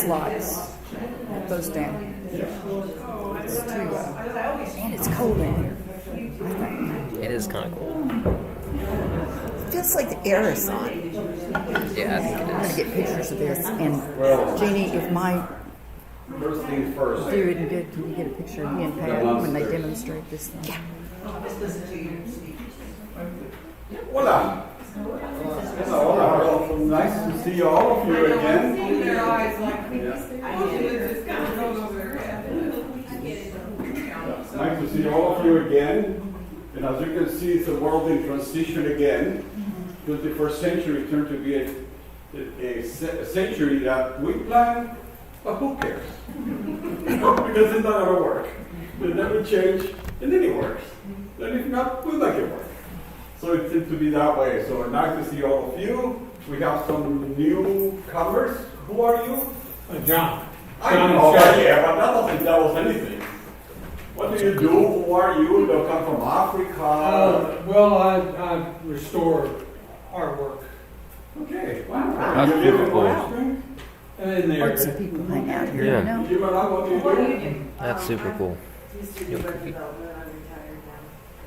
slides. It goes down. It's too, and it's cold in here. I think. It is kind of cool. It feels like the air is on. Yeah, I think I'm it going is. to get pictures of this. And Jeannie, if my First things first. do it good, can you get a picture of me and Pat when they demonstrate this thing? Yeah. Hola. Hola. Nice to see all of you again. Nice to see all of you again. And as you can see, it's a world in transition again. 21st century turned to be a century that we plan, but who cares? Because it's not going to work. And then we change, and then it works. Then if not, we'll make it work. So it seems to be that way. So nice to see all of you. We have some newcomers. Who are you? John. I know, yeah, but that doesn't tell us anything. What do you do? Who are you? They'll come from Africa. Well, I restore artwork. Okay, wow. That's You live in cool. Washington? And in there. Lots of people hang out here, Yeah. you know? You and I, what do you do? That's super cool.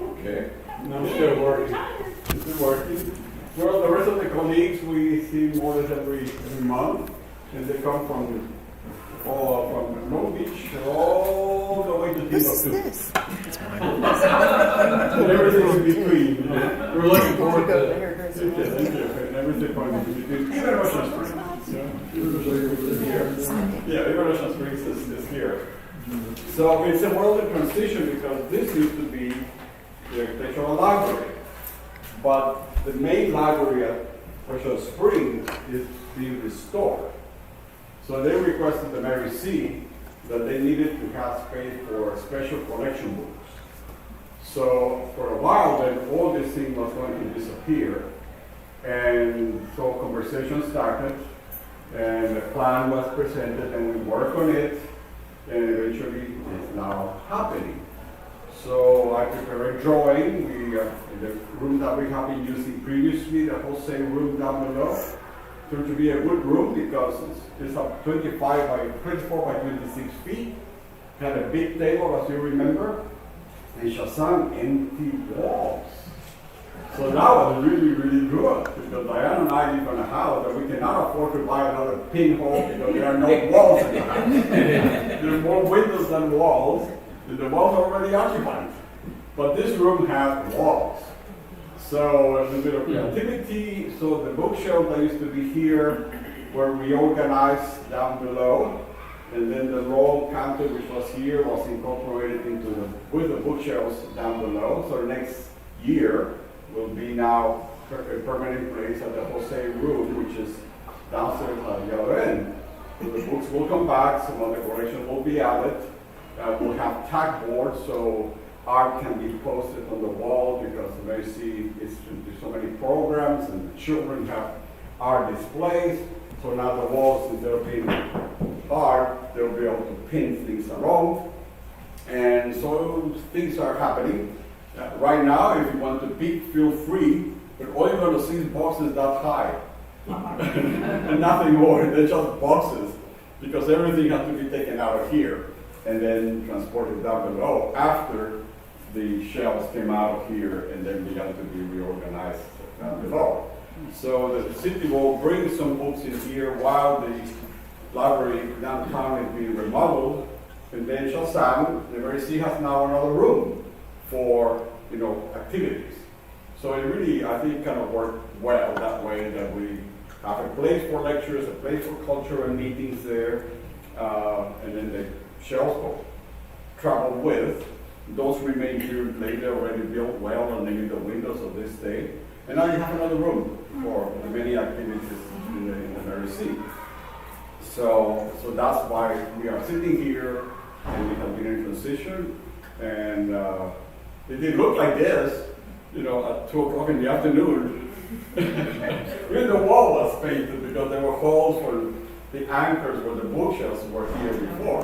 Okay. And I'm still working. Is it working? Well, the rest of the colleagues we see more or less every month, and they come from Long Beach all the way to Who's Timbuktu. this? And everything in between. We're looking forward to it. And everything in between. Even Ocean Springs. Yeah, even Ocean Springs is here. So it's a world in transition because this used to be the architectural library. But the main library at Ocean Springs is being restored. So they requested the Mary C that they needed to have space for special collection books. So for a while then, all this thing was going to disappear. And so conversation started, and the plan was presented, and we worked on it, and eventually it's now happening. So I prepared a drawing. We, in the room that we have been using previously, the whole same room down below, turned to be a good room because it's up 24 by 26 feet. Had a big table, as you remember, and Shazam empty walls. So that was really, really good because Diana and I live in a house that we cannot afford to buy another pinhole because there are no walls in the house. There's more windows than walls, and the walls are already occupied. But this room has walls. So a little bit of creativity. So the bookshelves that used to be here were reorganized down below. And then the roll counter, which was here, was incorporated with the bookshelves down below. So next year will be now a permanent place at the Jose room, which is downstairs at the other end. So the books will come back, some of the collection will be added. We'll have tack boards, so art can be posted on the wall because the Mary C is there's so many programs and the children have art displays. So now the walls, instead of being art, they'll be able to pin things around. And so things are happening. Right now, if you want to peek, feel free, but all you're going to see is boxes that high. And nothing more, they're just boxes because everything has to be taken out of here and then transported down below after the shelves came out of here and then began to be reorganized down below. So the city will bring some books in here while the library downtown is being remodeled, and then Shazam, the Mary C has now another room for activities. So it really, I think, kind of worked well that way that we have a place for lectures, a place for cultural meetings there, and then the shelves will travel with. Those remain here later, already built well, and maybe the windows of this day. And now you have another room for the many activities in the Mary C. So that's why we are sitting here, and we have been in transition. And it did look like this, at 2 o'clock in the afternoon. Even the wall was painted because there were holes for the anchors where the bookshelves were here before.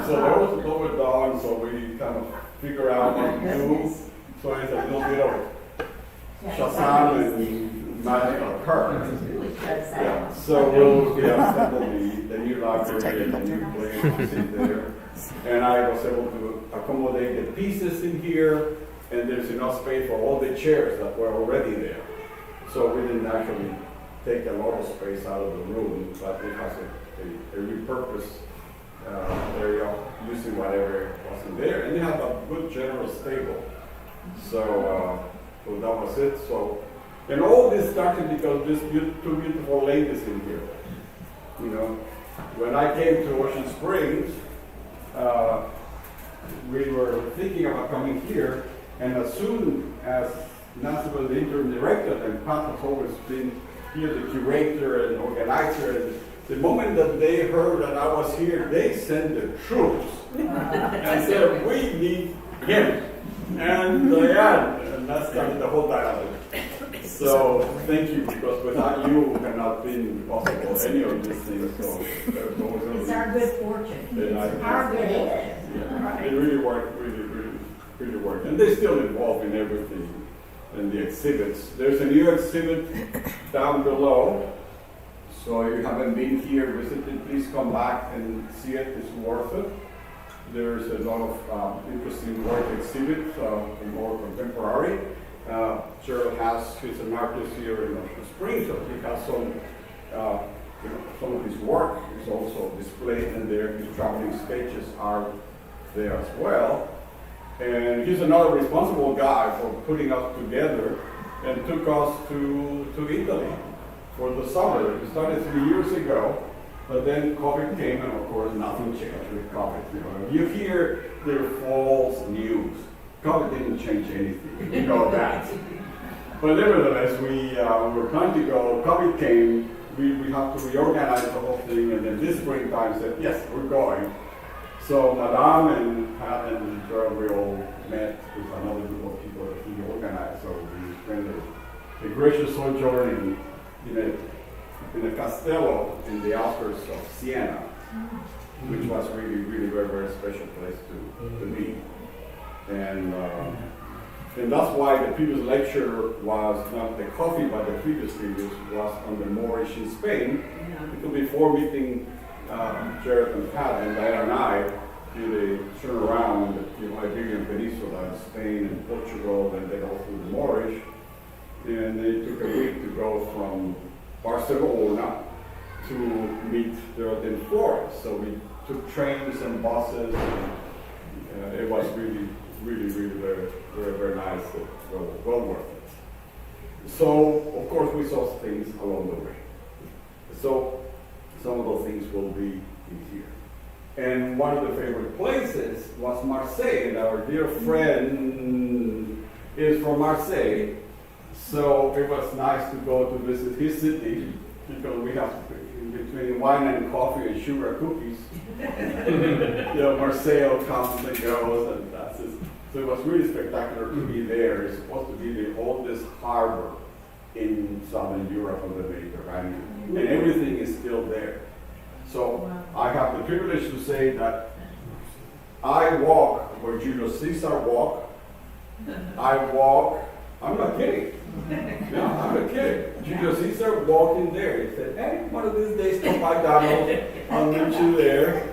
So there was a little bit down, so we kind of figure out what to do. So it's a little bit of Shazam and magical curtains. Yeah, so we'll assemble the new library and the new place to sit there. And I was able to accommodate the pieces in here, and there's enough space for all the chairs that were already there. So we didn't actually take a lot of space out of the room, but it has a repurposed area using whatever wasn't there. And they have a good generous table. So that was it. So, and all this started because these two beautiful ladies in here. You know, when I came to Ocean Springs, we were thinking about coming here, and as soon as Nancy was the interim director, and Pat has always been here, the curator and organizer, and the moment that they heard that I was here, they sent the troops and said, we need him. And and that started the whole dialogue. So thank you, because without you, it would have not been possible, any of these things. So It's our good fortune. It's our good fortune. Yeah, it really worked, really worked. And they're still involved in everything, in the exhibits. There's a new exhibit down below. So if you haven't been here visited, please come back and see it. It's worth it. There's a lot of interesting work exhibits, more contemporary. Gerald he's an artist here in Ocean Springs, so he has some of his work is also displayed in there. His traveling sketches are there as well. And he's another responsible guy for putting us together and took us to Italy for the summer. We started 3 years ago, but then COVID came, and of course nothing changed with COVID. You hear the false news. COVID didn't change anything, you know that. But nevertheless, we were trying to go. COVID came, we have to reorganize the whole thing, and then this springtime said, yes, we're going. So Madame and Pat and Gerald, we all met with another group of people that he organized. So we spent a gracious sojourn in a castello in the outskirts of Siena, which was really, really very, very special place to be. And that's why the previous lecture was not the coffee, but the previous was on the Moorish in Spain. Because before meeting Jared and Pat and Diana and I did a turnaround in the Iberian Peninsula in Spain and Portugal, and then all through the Moorish. And they took a week to go from Barcelona to meet there in Florence. So we took trains and buses, and it was really very, very, very nice, well worth it. So, of course, we saw things along the way. So, some of those things will be in here. And one of the favorite places was Marseille, and our dear friend is from Marseille. So it was nice to go to visit his city, because we have, between wine and coffee and sugar cookies, Marseille comes and goes, and that's it. So it was really spectacular to be there. It's supposed to be the oldest harbor in southern Europe of the Mediterranean, and everything is still there. So I have the privilege to say that I walk where Julius Caesar walked. I walk, I'm not kidding. No, I'm not kidding. Julius Caesar walked in there. He said, hey, one of these days, come by Donald. I'll meet you there.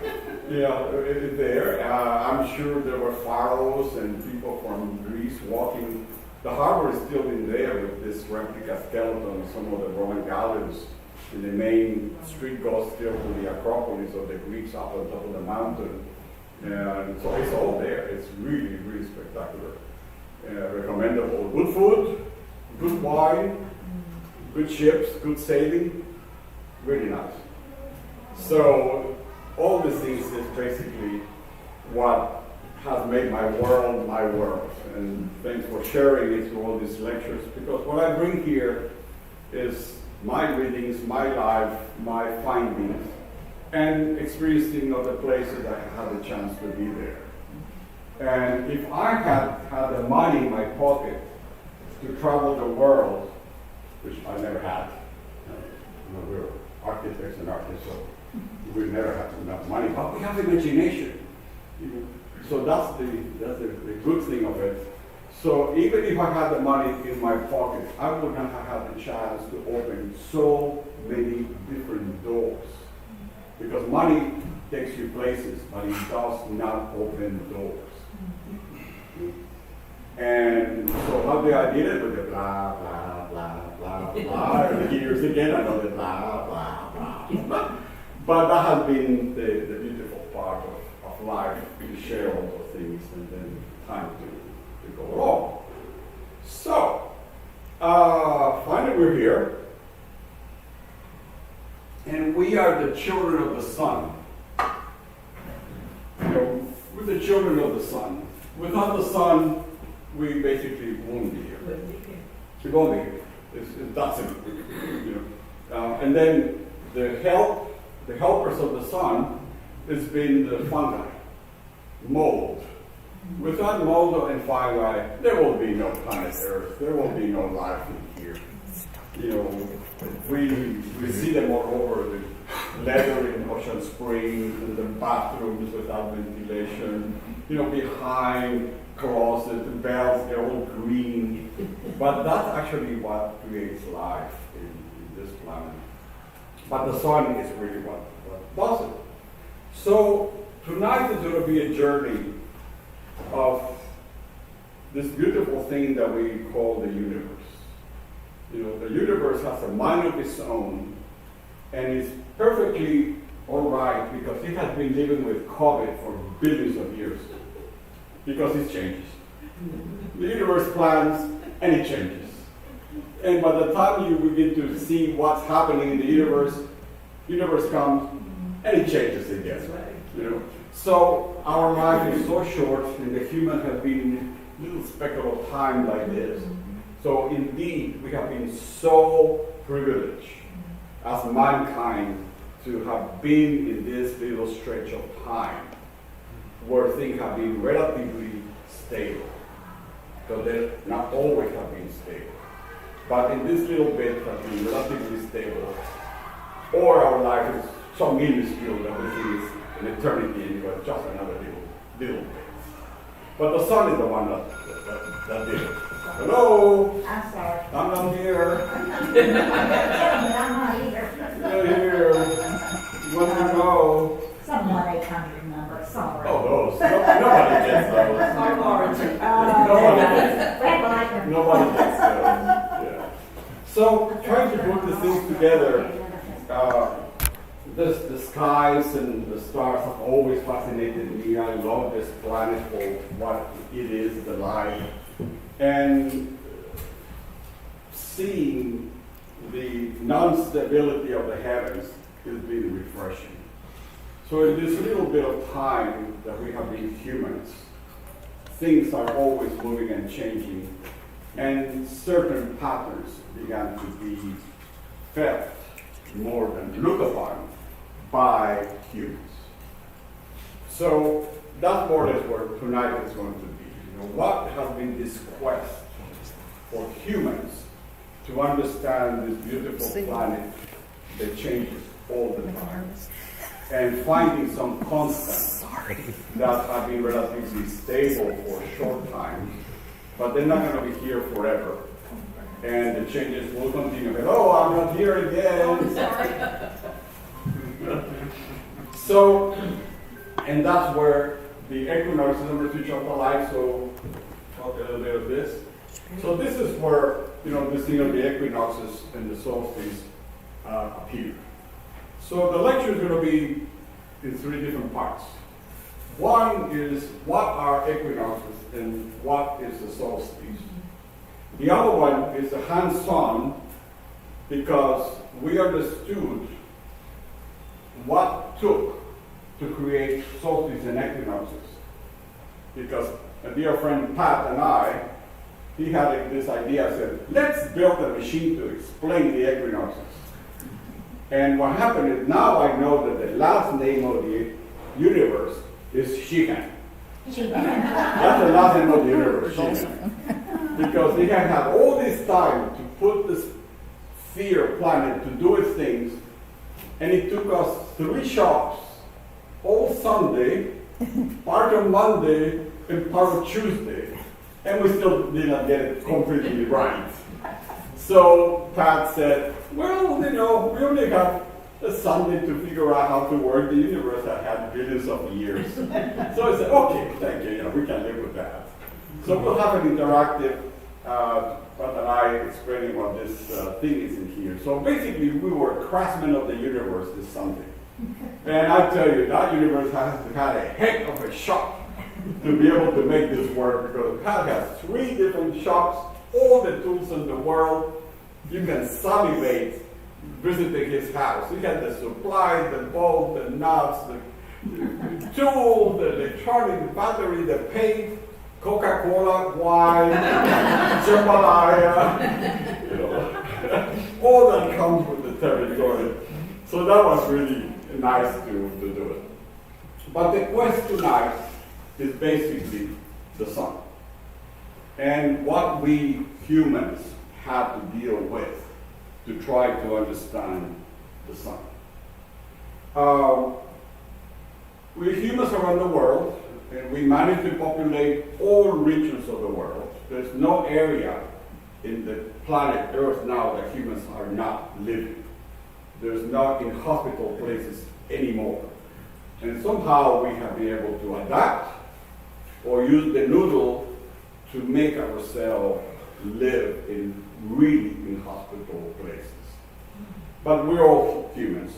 There. I'm sure there were pharaohs and people from Greece walking. The harbor is still in there with this replica skeleton, some of the Roman galleys. And the main street goes still to the Acropolis of the Greeks up on top of the mountain. And so it's all there. It's really, really spectacular. Recommendable. Good food, good wine, good ships, good sailing. Really nice. So all these things is basically what has made my world. And thanks for sharing it through all these lectures, because what I bring here is my readings, my life, my findings, and experiencing of the places I had the chance to be there. And if I had the money in my pocket to travel the world, which I never had, we're architects and artists, so we never have enough money, but we have imagination. So that's the good thing of it. So even if I had the money in my pocket, I would not have had the chance to open so many different doors. Because money takes you places, but it does not open doors. And so how did I did it? With the blah, blah, blah, blah, blah. And years again, another blah, blah, blah. But that has been the beautiful part of life, to share all those things and then time to go along. So, finally we're here. And we are the children of the sun. You know, we're the children of the sun. Without the sun, we basically won't be here. We won't be here. It's that simple. You know. And then the helpers of the sun has been the fungi, mold. Without mold and fungi, there will be no planet Earth. There will be no life in here. You know, we see them all over, the leather in Ocean Springs and the bathrooms without ventilation. You know, behind closets, the bells, they're all green. But that's actually what creates life in this planet. But the sun is really what does it. So tonight is going to be a journey of this beautiful thing that we call the universe. You know, the universe has a mind of its own, and it's perfectly all right because it has been living with COVID for billions of years. Because it changes. The universe plans and it changes. And by the time you begin to see what's happening in the universe comes and it changes again. You know? So our life is so short, and the human has been a little speckle of time like this. So indeed, we have been so privileged as mankind to have been in this little stretch of time where things have been relatively stable. Because they not always have been stable. But in this little bit have been relatively stable. Or our life is so minuscule that we think it's an eternity and it was just another little bit. But the sun is the one that did it. Hello? I'm sorry. I'm not here. I'm not either. You're here. You want to go? Someone I can't remember, sorry. Oh, those. Nobody gets those. Nobody gets Red light. Nobody gets those. Yeah. So trying to put the things together, the skies and the stars have always fascinated me. I love this planet for what it is, the life. And seeing the non-stability of the heavens has been refreshing. So in this little bit of time that we have been humans, things are always moving and changing, and certain patterns began to be felt more than looked upon by humans. So that's more or less where tonight is going to be. You know, what has been this quest for humans to understand this beautiful planet that changes all the time, and finding some constants that have been relatively stable for a short time, but they're not going to be here forever. And the changes will continue. Oh, I'm not here again. So, and that's where the equinoxes and the future of the life, so talk a little bit of this. So this is where, you know, this thing of the equinoxes and the solstices appear. So the lecture is going to be in three different parts. One is what are equinoxes and what is the solstice. The other one is the hands-on, because we understood what took to create solstices and equinoxes. Because a dear friend Pat and I, he had this idea, said, let's build a machine to explain the equinoxes. And what happened is now I know that the last name of the universe is Sheehan. That's the last name of the universe, Sheehan. Because they had had all this time to put this sphere planet to do its things, and it took us 3 shops, all Sunday, part of Monday, and part of Tuesday, And we still didn't get it completely right. So Pat said, well, we only have a Sunday to figure out how to work the universe that had billions of years. So I said, okay, thank you, we can live with that. So we'll have an interactive, Pat and I explaining what this thing is in here. So basically, we were craftsmen of the universe this Sunday. And I tell you, that universe has had a heck of a shop to be able to make this work, because Pat has 3 different shops, all the tools in the world. You can salivate visiting his house. He had the supply, the bolt, the nuts, the tool, the electronic, the battery, the paint, Coca-Cola, wine, jambalaya, all that comes with the territory. So that was really nice to do it. But the quest tonight is basically the sun. And what we humans have to deal with to try to understand the sun. We humans around the world, and we manage to populate all regions of the world. There's no area in the planet Earth now that humans are not living. There's not inhospitable places anymore. And somehow we have been able to adapt or use the noodle to make ourselves live in really inhospitable places. But we're all humans,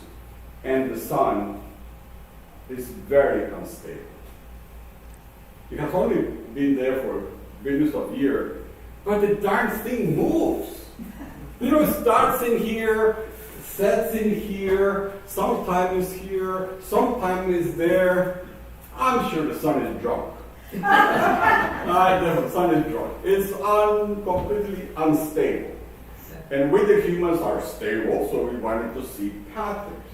and the sun is very unstable. It has only been there for billions of years, but the darn thing moves. It starts in here, sets in here, sometimes here, sometimes there. I'm sure the sun is drunk. The sun is drunk. It's completely unstable. And we the humans are stable, so we wanted to see patterns.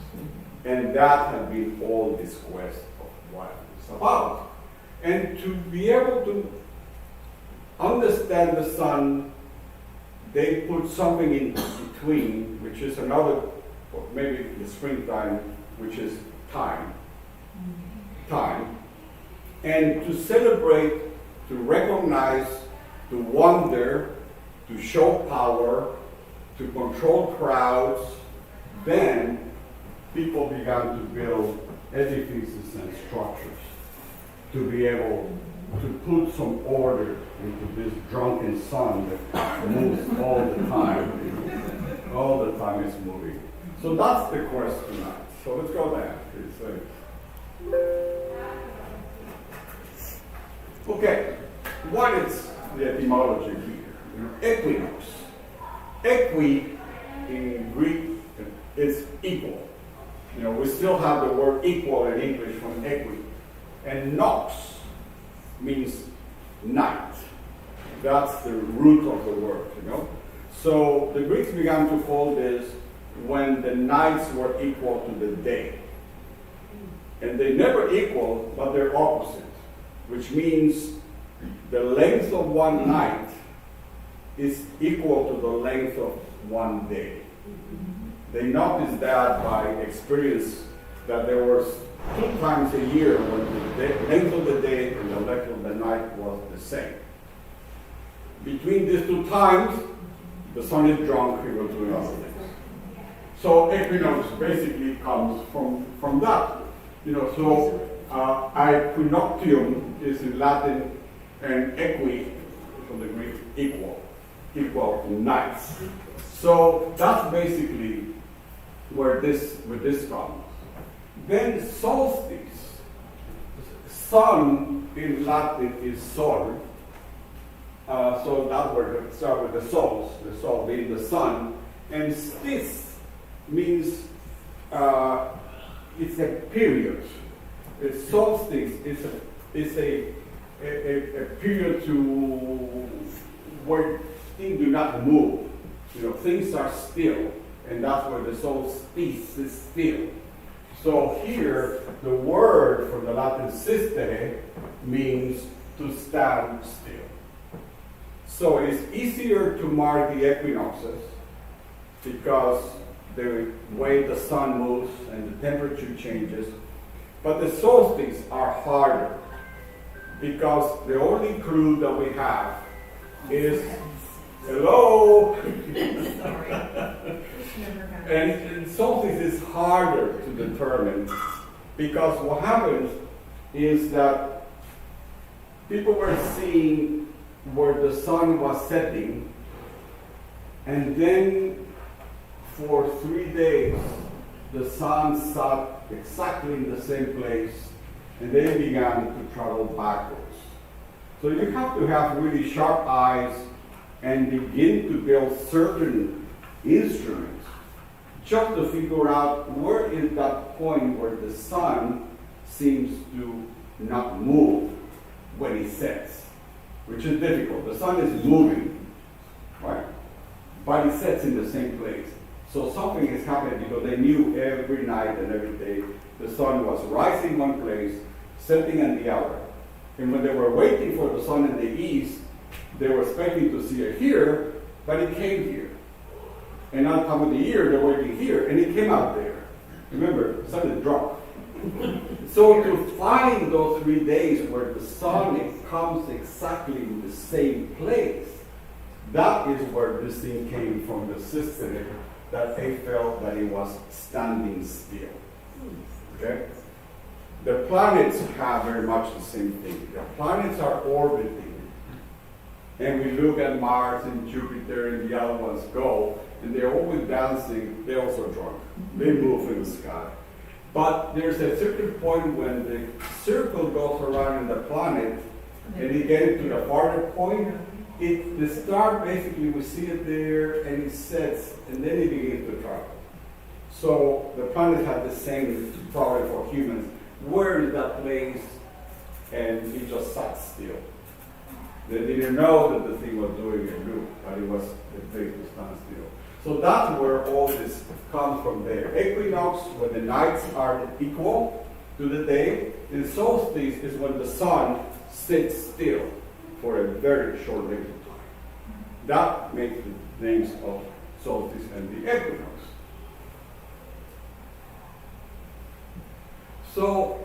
And that has been all this quest of what it's about. And to be able to understand the sun, they put something in between, which is another, or maybe the springtime, which is time. And to celebrate, to recognize, to wonder, to show power, to control crowds, then people began to build edifices and structures to be able to put some order into this drunken sun that moves all the time. All the time it's moving. So that's the quest tonight. So let's go there. Okay, what is the etymology here? Equinox. Equi in Greek is equal. We still have the word equal in English from equi. And nox means night. That's the root of the word, So the Greeks began to call this when the nights were equal to the day. And they never equal, but they're opposite, which means the length of one night is equal to the length of one day. They noticed that by experience that there was 2 times a year when the length of the day and the length of the night was the same. Between these 2 times, the sun is drunk, he was doing other things. So equinox basically comes from that. So equinoctium is in Latin, and equi from the Greek equal nights. So that's basically where this comes. Then solstice. Sun in Latin is sol. So that word start with the sol being the sun, and stis means it's a period. It's solstice is a period where things do not move. Things are still, and that's where the solstice is still. So here, the word from the Latin sistere means to stand still. So it's easier to mark the equinoxes because the way the sun moves and the temperature changes, but the solstices are harder. because the only clue that we have is hello. And solstice is harder to determine because what happens is that people were seeing where the sun was setting, and then for 3 days the sun sat exactly in the same place, and then began to travel backwards. So you have to have really sharp eyes and begin to build certain instruments just to figure out where is that point where the sun seems to not move when it sets, which is difficult. The sun is moving, right? But it sets in the same place. So something is happening because they knew every night and every day the sun was rising one place, setting in the other. And when they were waiting for the sun in the east, they were expecting to see it here, but it came here. And at the time of the year, they're waiting here, and it came out there. Remember, the sun is dropped. So to find those 3 days where the sun comes exactly in the same place, that is where this thing came from the system, that they felt that it was standing still. Okay? The planets have very much the same thing. The planets are orbiting. And we look at Mars and Jupiter and the other ones go, and they're always dancing. They're also drunk. They move in the sky. But there's a certain point when the circle goes around in the planet, and you get to the farther point, the star basically, we see it there, and it sets, and then it begins to travel. So the planet had the same problem for humans. Where is that place? And it just sat still. They didn't know that the thing was doing a loop, but it was the place to stand still. So that's where all this comes from there. Equinox, when the nights are equal to the day, and solstice is when the sun sits still for a very short length of time. That makes the names of solstice and the equinox. So,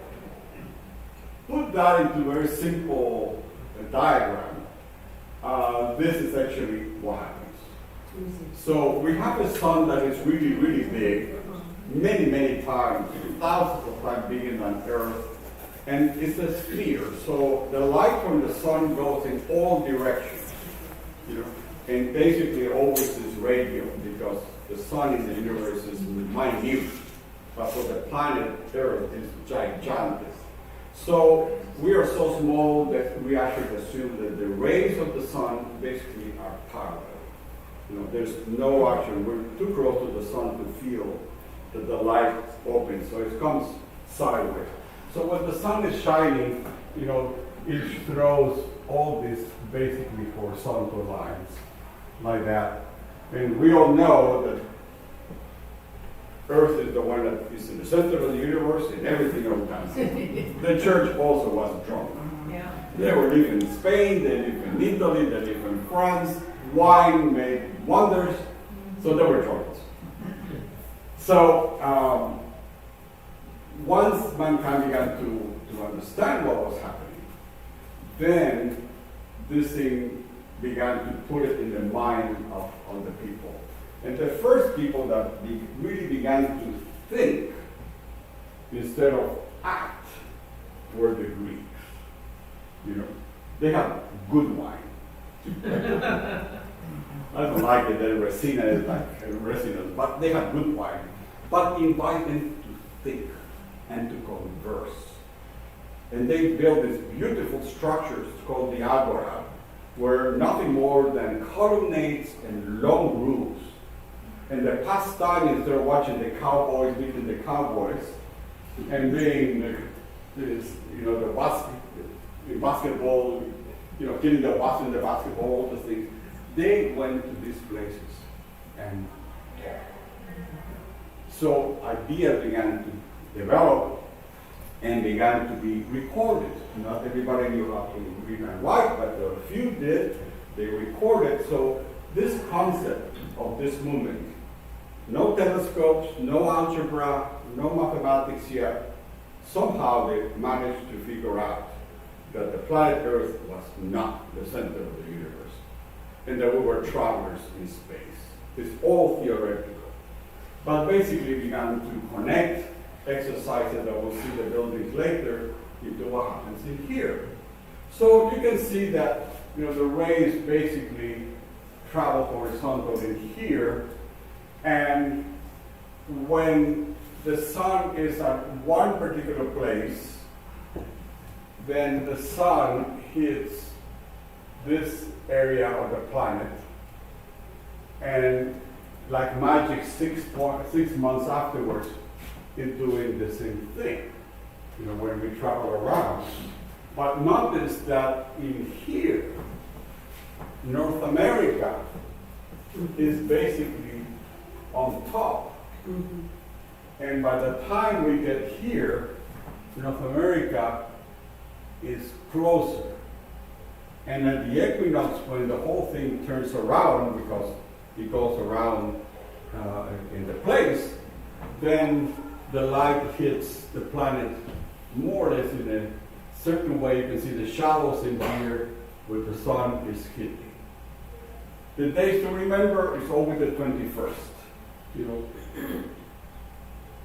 put that into a very simple diagram. This is actually what happens. So we have a sun that is really, really big, many, many times, thousands of times bigger than Earth, and it's a sphere. So the light from the sun goes in all directions, and basically always is radial because the sun in the universe is minute, but for the planet Earth is gigantic. So we are so small that we actually assume that the rays of the sun basically are parallel. There's no action. We're too close to the sun to feel that the light opens, so it comes sideways. So when the sun is shining, it throws all this basically horizontal lines like that. And we all know that Earth is the one that is in the center of the universe and everything else comes. The church also was drunk. Yeah. They were living in Spain, they lived in Italy, they lived in France. Wine made wonders, so they were drunk. So once mankind began to understand what was happening, then this thing began to put it in the mind of the people. And the first people that really began to think instead of act were the Greeks. They had good wine. I don't like it that Resina is like Resina, but they had good wine. But invite them to think and to converse. And they built these beautiful structures called the agora, where nothing more than colonnades and long roofs. And the pastime, instead of watching the cowboys beating the cowboys and being the basketball, killing the wasp in the basketball, all the things, they went to these places and taught. So ideas began to develop and began to be recorded. Not everybody knew how to read and write, but a few did. They recorded. So this concept of this movement, no telescopes, no algebra, no mathematics yet, somehow they managed to figure out that the planet Earth was not the center of the universe, and that we were travelers in space. It's all theoretical. But basically began to connect exercises that we'll see the buildings later into what happens in here. So you can see that the rays basically travel horizontally in here, and when the sun is at one particular place, then the sun hits this area of the planet, and like magic, 6 months afterwards, it's doing the same thing, when we travel around. But notice that in here, North America is basically on top. And by the time we get here, North America is closer. And at the equinox, when the whole thing turns around, because it goes around in the place, then the light hits the planet more or less in a certain way. You can see the shadows in here where the sun is hitting. The days to remember is always the 21st.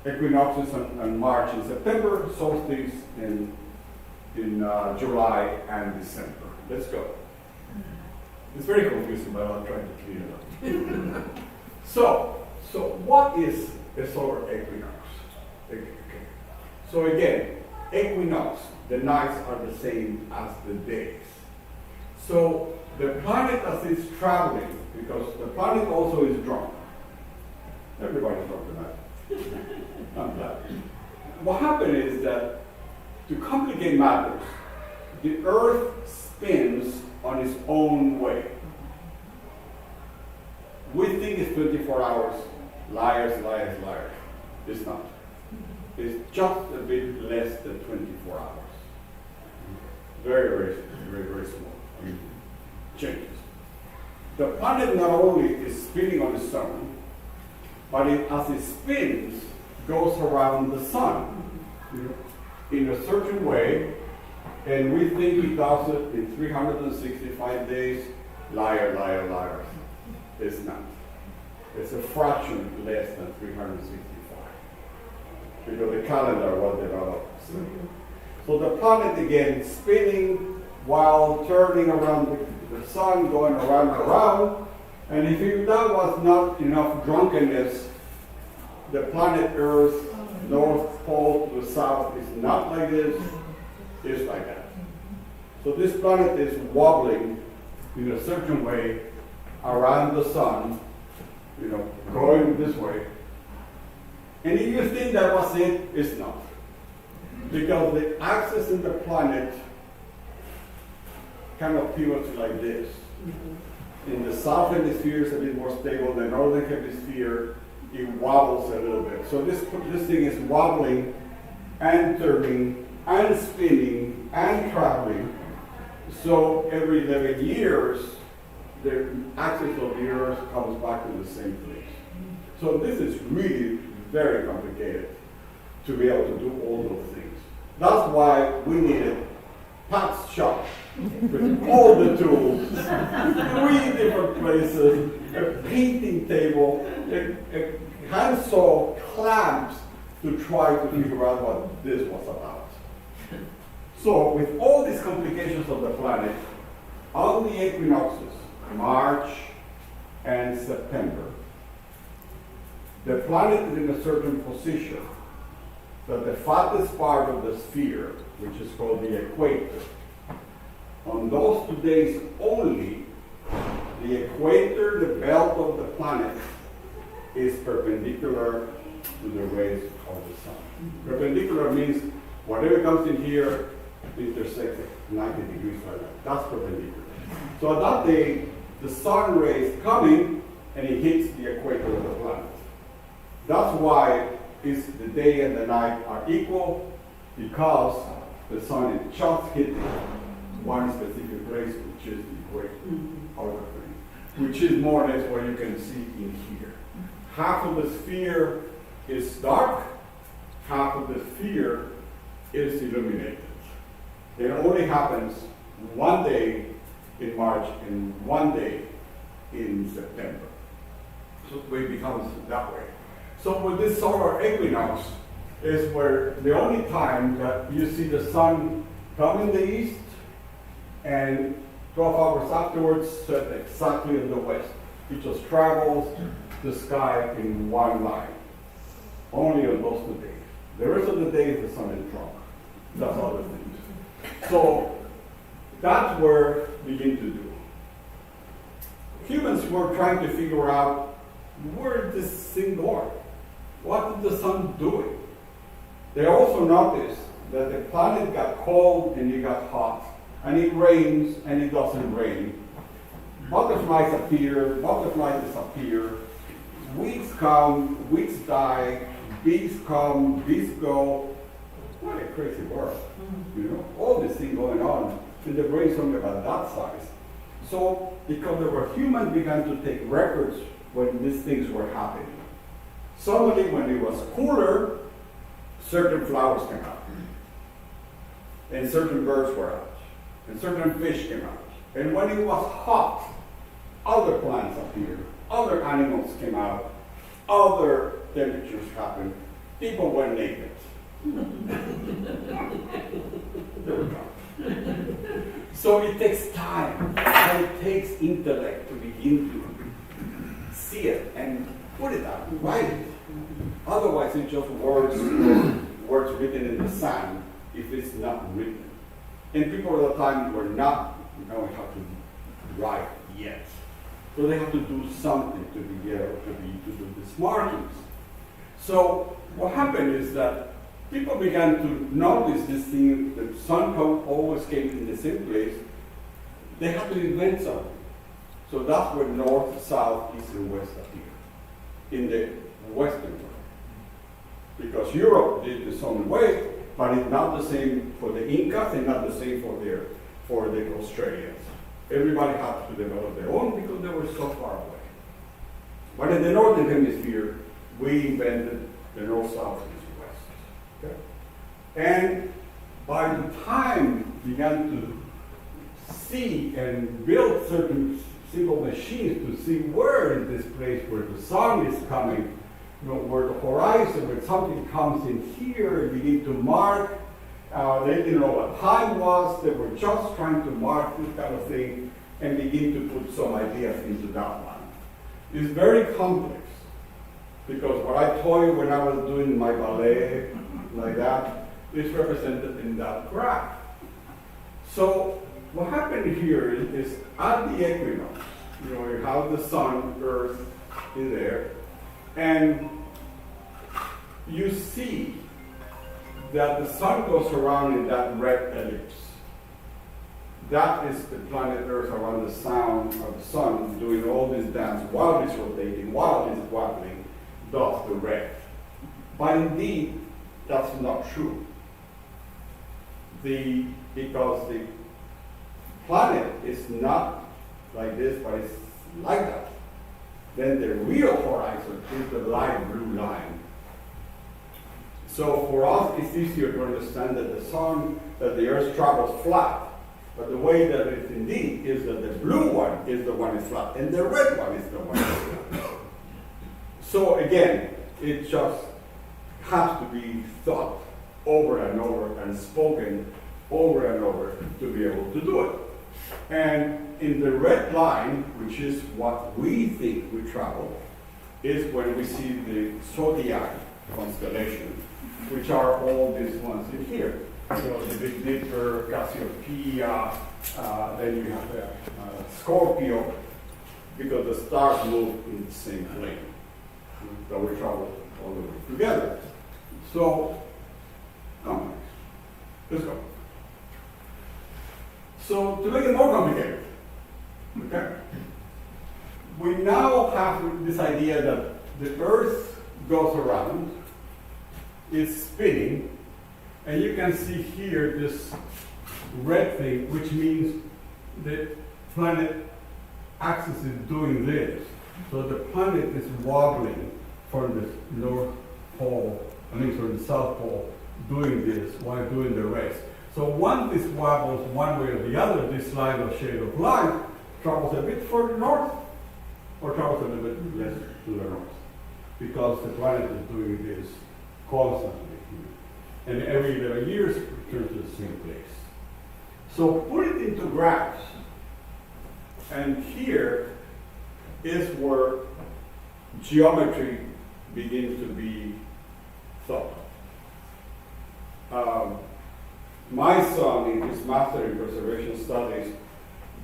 Equinoxes on March and September, solstice in July and December. Let's go. It's very confusing, but I'll try to clear it up. So what is a solar equinox? Okay. So again, equinox, the nights are the same as the days. So the planet as it's traveling, because the planet also is drunk. Everybody's drunk tonight. I'm glad. What happened is that, to complicate matters, the Earth spins on its own way. We think it's 24 hours. Liars, liars, liars. It's not. It's just a bit less than 24 hours. Very, very, very, very small changes. The planet not only is spinning on the sun, but as it spins, goes around the sun in a certain way, and we think it does it in 365 days. Liar, liar, liar. It's not. It's a fraction less than 365, because the calendar was developed. So the planet again spinning while turning around the sun, going around and around. And if that was not enough drunkenness, the planet Earth, North Pole to the south, is not like this, it's like that. So this planet is wobbling in a certain way around the sun, going this way. And if you think that was it, it's not. Because the axis in the planet kind of pivots like this. In the south hemisphere, it's a bit more stable. The northern hemisphere, it wobbles a little bit. So this thing is wobbling and turning and spinning and traveling. So every 11 years, the axis of the Earth comes back to the same place. So this is really very complicated to be able to do all those things. That's why we needed Pat's shop with all the tools, 3 different places, a painting table, a handsaw, clamps to try to figure out what this was about. So with all these complications of the planet, on the equinoxes, March and September, the planet is in a certain position that the fattest part of the sphere, which is called the equator, on those 2 days only, the equator, the belt of the planet, is perpendicular to the rays of the sun. Perpendicular means whatever comes in here intersects at 90 degrees like that. That's perpendicular. So that day, the sun rays coming and it hits the equator of the planet. That's why the day and the night are equal, because the sun is just hitting one specific place, which is the equator of the thing, which is more or less what you can see in here. Half of the sphere is dark, half of the sphere is illuminated. It only happens one day in March and one day in September. So it becomes that way. So with this solar equinox is where the only time that you see the sun come in the east and 12 hours afterwards set exactly in the west. It just travels the sky in one line. Only on those 2 days. The rest of the days the sun is drunk. That's other things. So that's where we begin to do. Humans were trying to figure out where is this thing going? What is the sun doing? They also noticed that the planet got cold and it got hot, and it rains and it doesn't rain. Butterflies appear, butterflies disappear. Weeds come, weeds die. Bees come, bees go. What a crazy world, you know? All this thing going on, and the brain's only about that size. So, because there were humans began to take records when these things were happening. Suddenly, when it was cooler, certain flowers came out, and certain birds were out, and certain fish came out. And when it was hot, other plants appeared, other animals came out, other temperatures happened, people went naked. They were gone. So it takes time, and it takes intellect to begin to see it and put it out, write it. Otherwise, it's just words written in the sand if it's not written. And people at the time were not knowing how to write yet. So they have to do something to be able to do these markings. So what happened is that people began to notice this thing, the sun always came in the same place. They had to invent something. So that's where north, south, east, and west appear in the western world. Because Europe did the same way, but it's not the same for the Incas and not the same for the Australians. Everybody had to develop their own because they were so far away. But in the northern hemisphere, we invented the north, south, east, west. Okay? And by the time we began to see and build certain simple machines to see where is this place where the sun is coming, you know, where the horizon, where something comes in here, and begin to mark. They didn't know what time was. They were just trying to mark this kind of thing and begin to put some ideas into that one. It's very complex because what I told you when I was doing my ballet like that is represented in that graph. So what happened here is at the equinox, you know, you have the sun, earth in there, and you see that the sun goes around in that red ellipse. That is the planet Earth around the sound of the sun doing all this dance while it's rotating, while it's wobbling, does the red. But indeed, that's not true. Because the planet is not like this, but it's like that. Then the real horizon is the light blue line. So for us, it's easier to understand that the Earth travels flat. But the way that it indeed is that the blue one is the one that's flat, and the red one is the one that's flat. So again, it just has to be thought over and over and spoken over and over to be able to do it. And in the red line, which is what we think we travel, is when we see the zodiac constellation, which are all these ones in here. So the Big Dipper, Cassiopeia, then you have Scorpio, because the stars move in the same plane. So we travel all the way together. So, come on, let's go. So to make it more complicated, okay, we now have this idea that the Earth goes around, it's spinning, and you can see here this red thing, which means the planet axis is doing this. So the planet is wobbling from the North Pole, from the South Pole, doing this while doing the rest. So once this wobbles one way or the other, this line of shade of light travels a bit further north, or travels a little bit less to the north, because the planet is doing this constantly. And every 11 years, it returns to the same place. So put it into graphs. And here is where geometry begins to be thought. My son, in his master in preservation studies,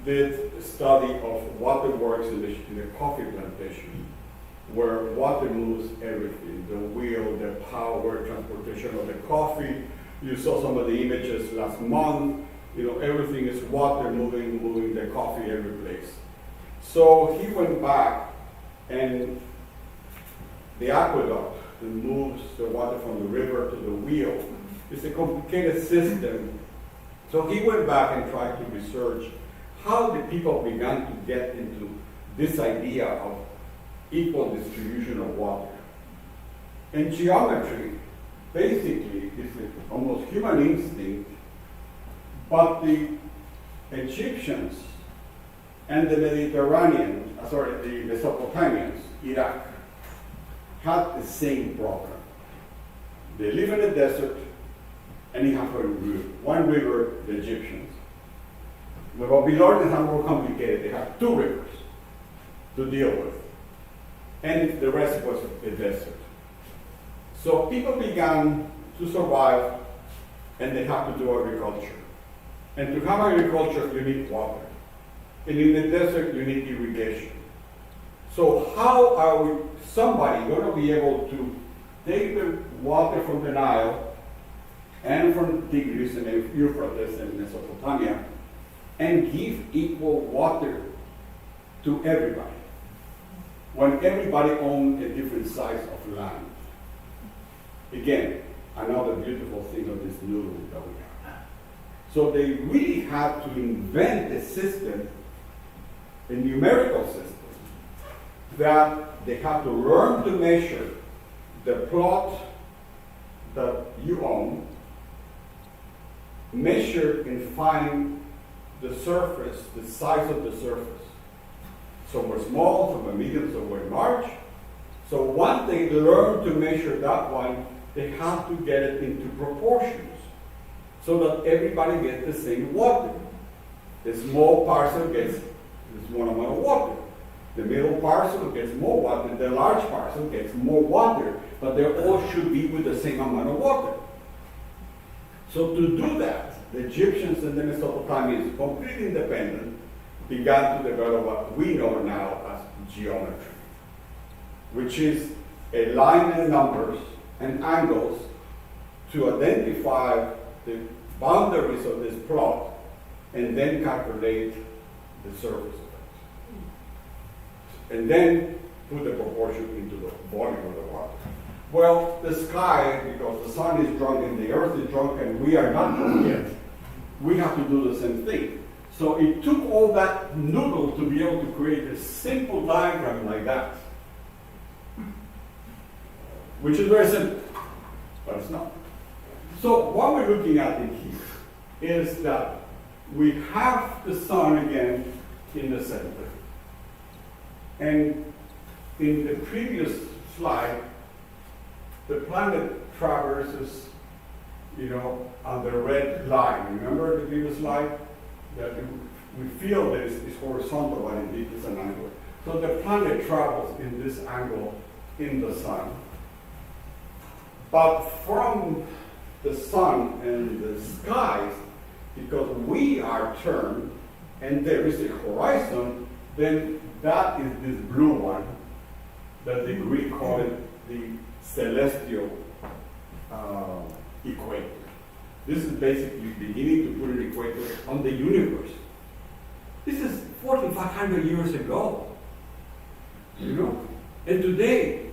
did a study of water works in the coffee plantation, where water moves everything, the wheel, the power, transportation of the coffee. You saw some of the images last month. Everything is water moving the coffee every place. So he went back, and the aqueduct that moves the water from the river to the wheel is a complicated system. So he went back and tried to research how the people began to get into this idea of equal distribution of water. And geometry basically is almost human instinct, but the Egyptians and the the Mesopotamians, Iraq, had the same problem. They live in the desert, and you have one river, the Egyptians. The Babylonians are more complicated. They have two rivers to deal with. And the rest was a desert. So people began to survive, and they have to do agriculture. And to have agriculture, you need water. And in the desert, you need irrigation. So how are somebody going to be able to take the water from the Nile and from Tigris and Euphrates and Mesopotamia and give equal water to everybody, when everybody owned a different size of land? Again, another beautiful thing of this noodle that we have. So they really had to invent a system, a numerical system, that they have to learn to measure the plot that you own, measure and find the surface, the size of the surface. Some were small, some were medium, some were large. So once they learn to measure that one, they have to get it into proportions so that everybody gets the same water. The small parcel gets the small amount of water. The middle parcel gets more water. The large parcel gets more water. But they all should be with the same amount of water. So to do that, the Egyptians and the Mesopotamians, completely independent, began to develop what we know now as geometry, which is a line and numbers and angles to identify the boundaries of this plot and then calculate the surface of it. And then put the proportion into the volume of the water. Well, the sky, because the sun is drunk and the earth is drunk and we are not drunk yet, we have to do the same thing. So it took all that noodle to be able to create a simple diagram like that, which is very simple, but it's not. So what we're looking at in here is that we have the sun again in the center. And in the previous slide, the planet traverses, on the red line. Remember the previous slide? That we feel that it's horizontal, but indeed it's an angle. So the planet travels in this angle in the sun. But from the sun and the skies, because we are turned and there is a horizon, then that is this blue one that the Greek call it the celestial equator. This is basically beginning to put an equator on the universe. This is 4,500 years ago. And today,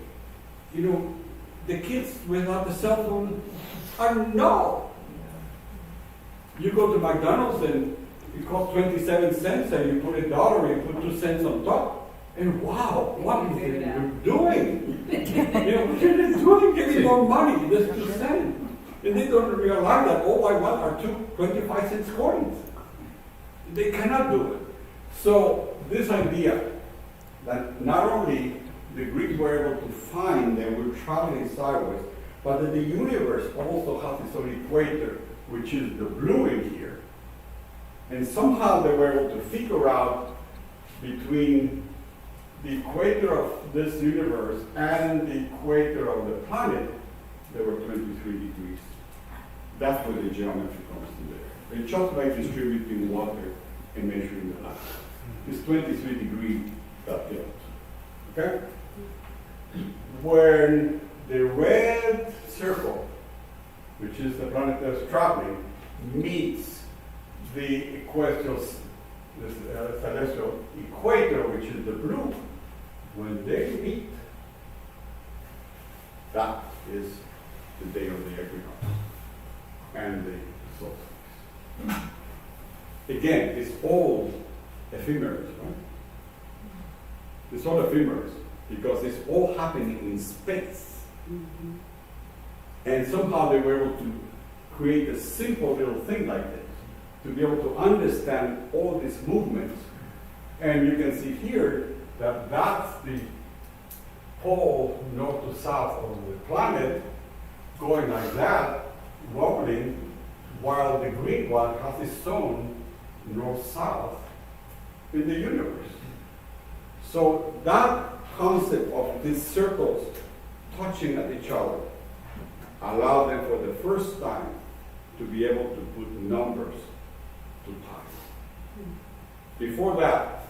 the kids without the cell phone are no. You go to McDonald's and it costs 27 cents and you put $1 and you put 2 cents on top. And wow, what is it you're doing? What are you doing? Give me more money, just 2 cents. And they don't realize that all I want are two 25-cent coins. They cannot do it. So this idea that not only the Greeks were able to find that we're traveling sideways, but that the universe also has its own equator, which is the blue in here. And somehow they were able to figure out between the equator of this universe and the equator of the planet, there were 23 degrees. That's where the geometry comes in there. It's just like distributing water and measuring the light. It's 23 degree tilt. Okay? When the red circle, which is the planet that's traveling, meets the celestial equator, which is the blue, when they meet, that is the day of the equinox and the solstice. Again, it's all ephemeris, right? It's all ephemeris because it's all happening in space. Mm-hmm. And somehow they were able to create a simple little thing like this to be able to understand all these movements. And you can see here that that's the pole north to south of the planet going like that, wobbling, while the green one has its own north-south in the universe. So that concept of these circles touching at each other allowed them for the first time to be able to put numbers to time. Before that,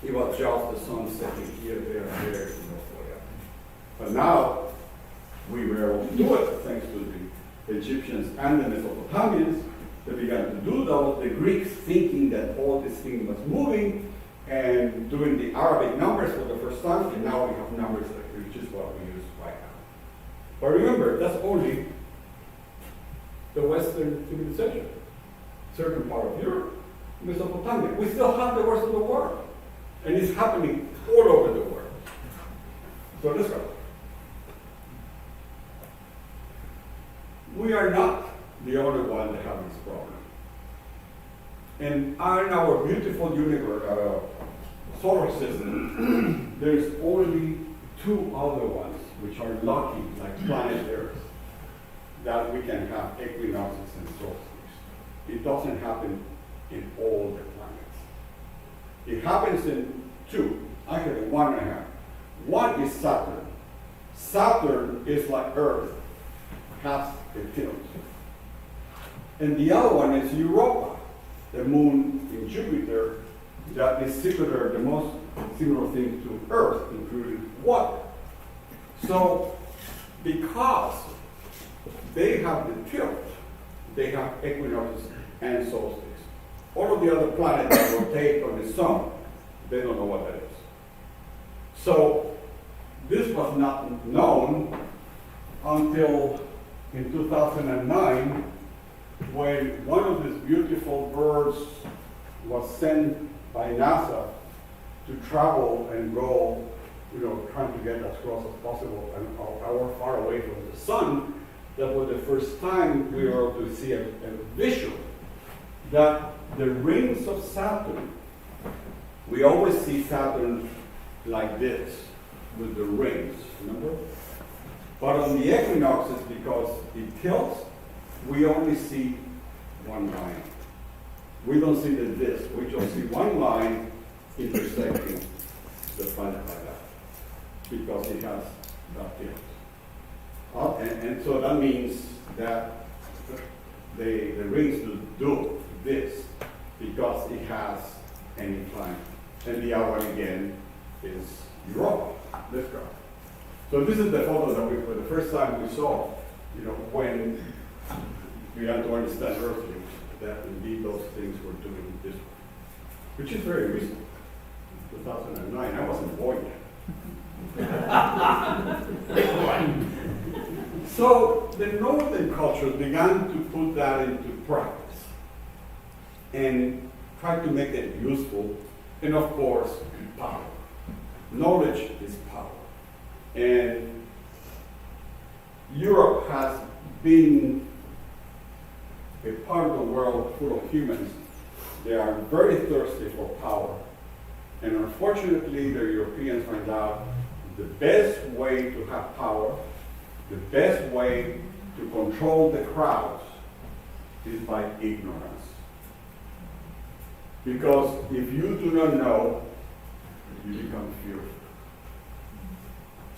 it was just the sun setting here, there, and there, whatever. But now, we were able to do it thanks to the Egyptians and the Mesopotamians. They began to do those, the Greeks thinking that all this thing was moving and doing the Arabic numbers for the first time, and now we have numbers which is what we use right now. But remember, that's only the Western civilization, certain part of Europe, Mesopotamia. We still have the rest of the world, and it's happening all over the world. So let's go. We are not the only one that have this problem. And in our beautiful universe, solar system, there's only two other ones which are lucky, like planet Earth, that we can have equinoxes and solstices. It doesn't happen in all the planets. It happens in two, actually 1.5. One is Saturn. Saturn is like Earth, has a tilt. And the other one is Europa, the moon in Jupiter, that is similar, the most similar thing to Earth, including water. So, because they have the tilt, they have equinoxes and solstices. All of the other planets that rotate on the sun, they don't know what that is. So, this was not known until in 2009, when one of these beautiful birds was sent by NASA to travel and go, trying to get as close as possible and hour far away from the sun. That was the first time we were able to see a visual that the rings of Saturn, we always see Saturn like this with the rings, remember? But on the equinoxes, because it tilts, we only see one line. We don't see the disk. We just see one line intersecting the planet like that, because it has that tilt. And so that means that the rings do this because it has an incline. And the other one again is Europa. Let's go. So this is the photo that we, for the first time we saw, when we had to understand Earthlings, that indeed those things were doing this, which is very recent. 2009, I wasn't born yet. So the northern cultures began to put that into practice and try to make it useful, and of course, power. Knowledge is power. And Europe has been a part of the world full of humans. They are very thirsty for power. And unfortunately, the Europeans find out the best way to have power, the best way to control the crowds is by ignorance. Because if you do not know, you become fearful.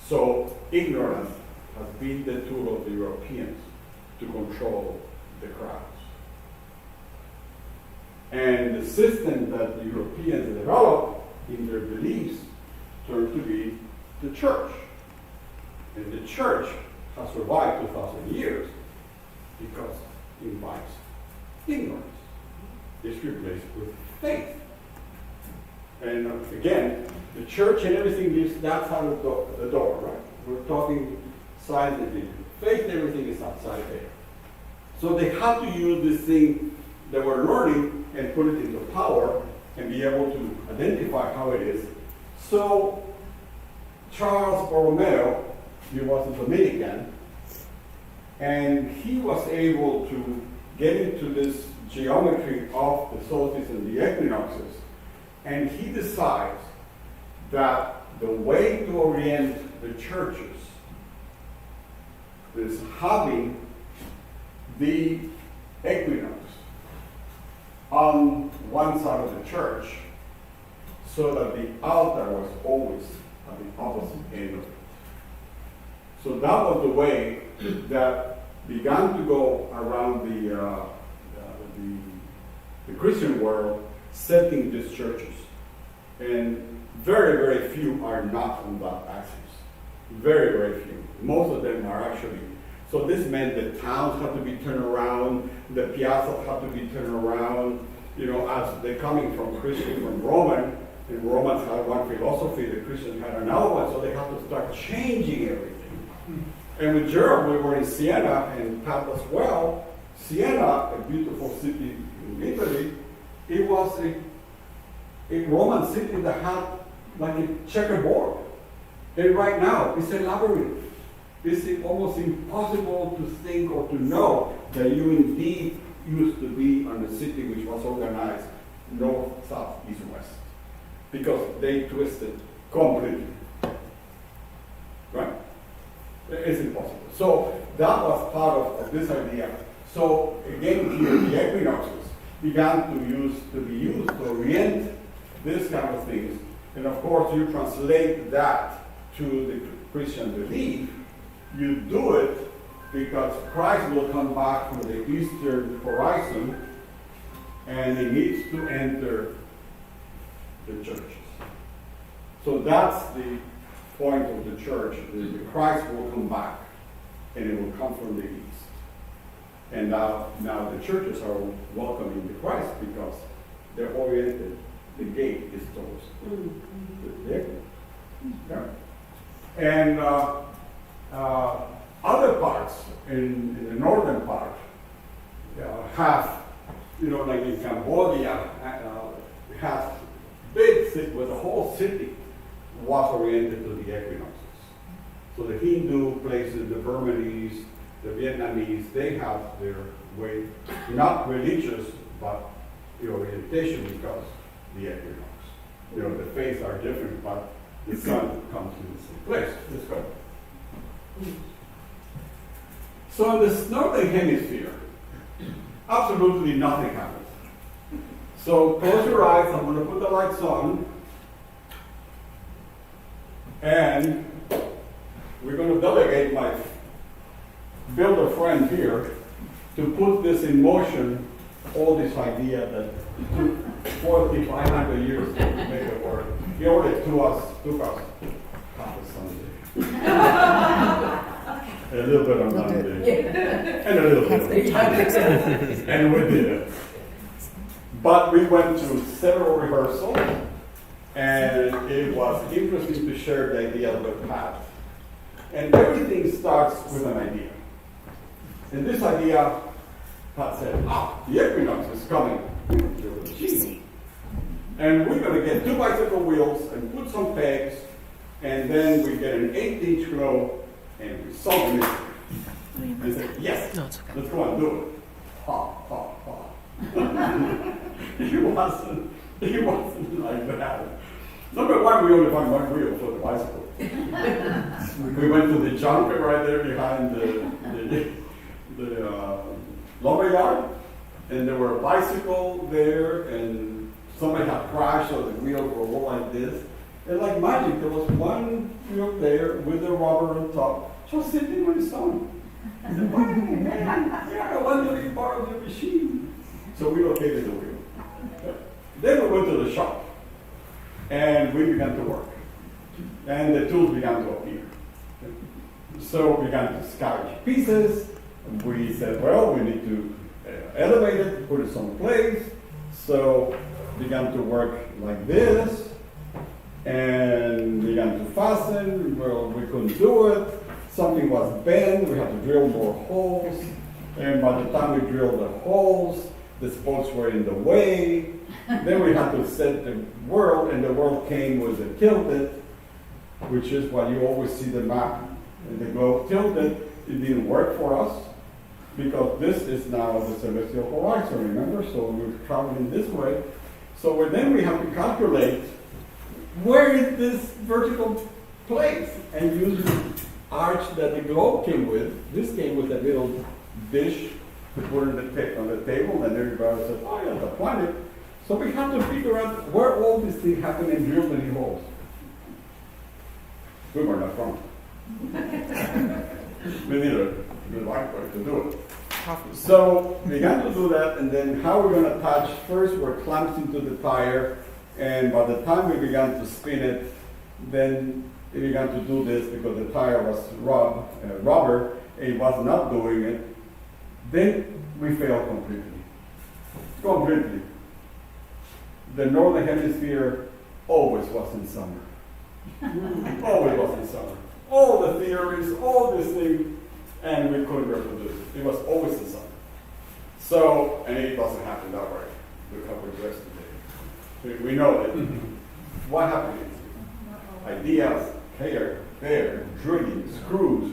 So ignorance has been the tool of the Europeans to control the crowds. And the system that the Europeans developed in their beliefs turned to be the church. And the church has survived 2,000 years because it invites ignorance. It's replaced with faith. And again, the church and everything is that's out of the door, right? We're talking scientifically. Faith, everything is outside there. So they have to use this thing that we're learning and put it into power and be able to identify how it is. So Charles Borromeo, he was a Dominican, and he was able to get into this geometry of the solstices and the equinoxes, and he decides that the way to orient the churches is having the equinox on one side of the church so that the altar was always at the opposite end of it. So that was the way that began to go around the Christian world, setting these churches. And very, very few are not on that axis. Very, very few. Most of them are actually. So this meant that towns had to be turned around, the piazzas had to be turned around, as they're coming from Christian, from Roman, and Romans had one philosophy, the Christians had another one, so they had to start changing everything. And with Europe, we were in Siena and Pat as well. Siena, a beautiful city in Italy, it was a Roman city that had like a checkerboard. And right now, it's a labyrinth. It's almost impossible to think or to know that you indeed used to be on a city which was organized north, south, east, west. Because they twisted completely. Right? It's impossible. So that was part of this idea. So again here, the equinoxes began to be used to orient this kind of things. And of course, you translate that to the Christian belief. You do it because Christ will come back from the eastern horizon and he needs to enter the churches. So that's the point of the church. The Christ will come back and it will come from the east. And now the churches are welcoming the Christ because they're oriented. The gate is towards the equinox. Yeah. And other parts in the northern part have, like in Cambodia, has big city where the whole city was oriented to the equinoxes. So the Hindu places, the Burmese, the Vietnamese, they have their way, not religious, but the orientation because the equinox. The faiths are different, but the sun comes in the same place. Let's go. So in this northern hemisphere, absolutely nothing happens. So close your eyes, I'm going to put the lights on, and we're going to delegate my builder friend here to put this in motion, all this idea that took 4,500 years to make it work. He already took us half a Sunday. A little bit on Monday. And a little bit on and we did it. But we went through several rehearsals, and it was interesting to share the idea with Pat. And everything starts with an idea. And this idea, Pat said, the equinox is coming. And we're going to get 2 bicycle wheels and put some pegs, and then we get an 8-inch globe, and we solve the mystery. And said, yes, let's go and do it. hot, hot, hot. It wasn't like that. Number one, we only found one wheel for the bicycle. We went to the junk right there behind the lumber yard, and there were a bicycle there, and somebody had crashed, so the wheels were all like this. And like magic, there was one wheel there with the rubber on top, just sitting on the sun. I said, "Why, man, yeah, I want to be part of the machine." So we located the wheel. Then we went to the shop, and we began to work. And the tools began to appear. So we began to scavenge pieces. We said, well, we need to elevate it, put it someplace. So began to work like this, and began to fasten. Well, we couldn't do it. Something was bent. We had to drill more holes. And by the time we drilled the holes, the spokes were in the way. Then we had to set the whirl, and the whirl came with the tilted, which is why you always see the map. And the globe tilted, it didn't work for us, because this is now the celestial horizon, remember? So we're traveling this way. So then we have to calculate, where is this vertical place? And use the arch that the globe came with. This came with a little dish to put on the table, and everybody said, oh yeah, the planet. So we have to figure out where all this thing happened and drill many holes. We were not wrong. We needed the right way to do it. So we began to do that, and then how we're going to attach, first we're clamped into the tire, and by the time we began to spin it, then we began to do this because the tire was rubber, and it was not doing it. Then we failed completely. Completely. The northern hemisphere always was in summer. Always was in summer. All the theories, all this thing, and we couldn't reproduce it. It was always in summer. So, and it doesn't happen that way. Look how we dressed today. We know that. What happened is, ideas, hair, drilling, screws,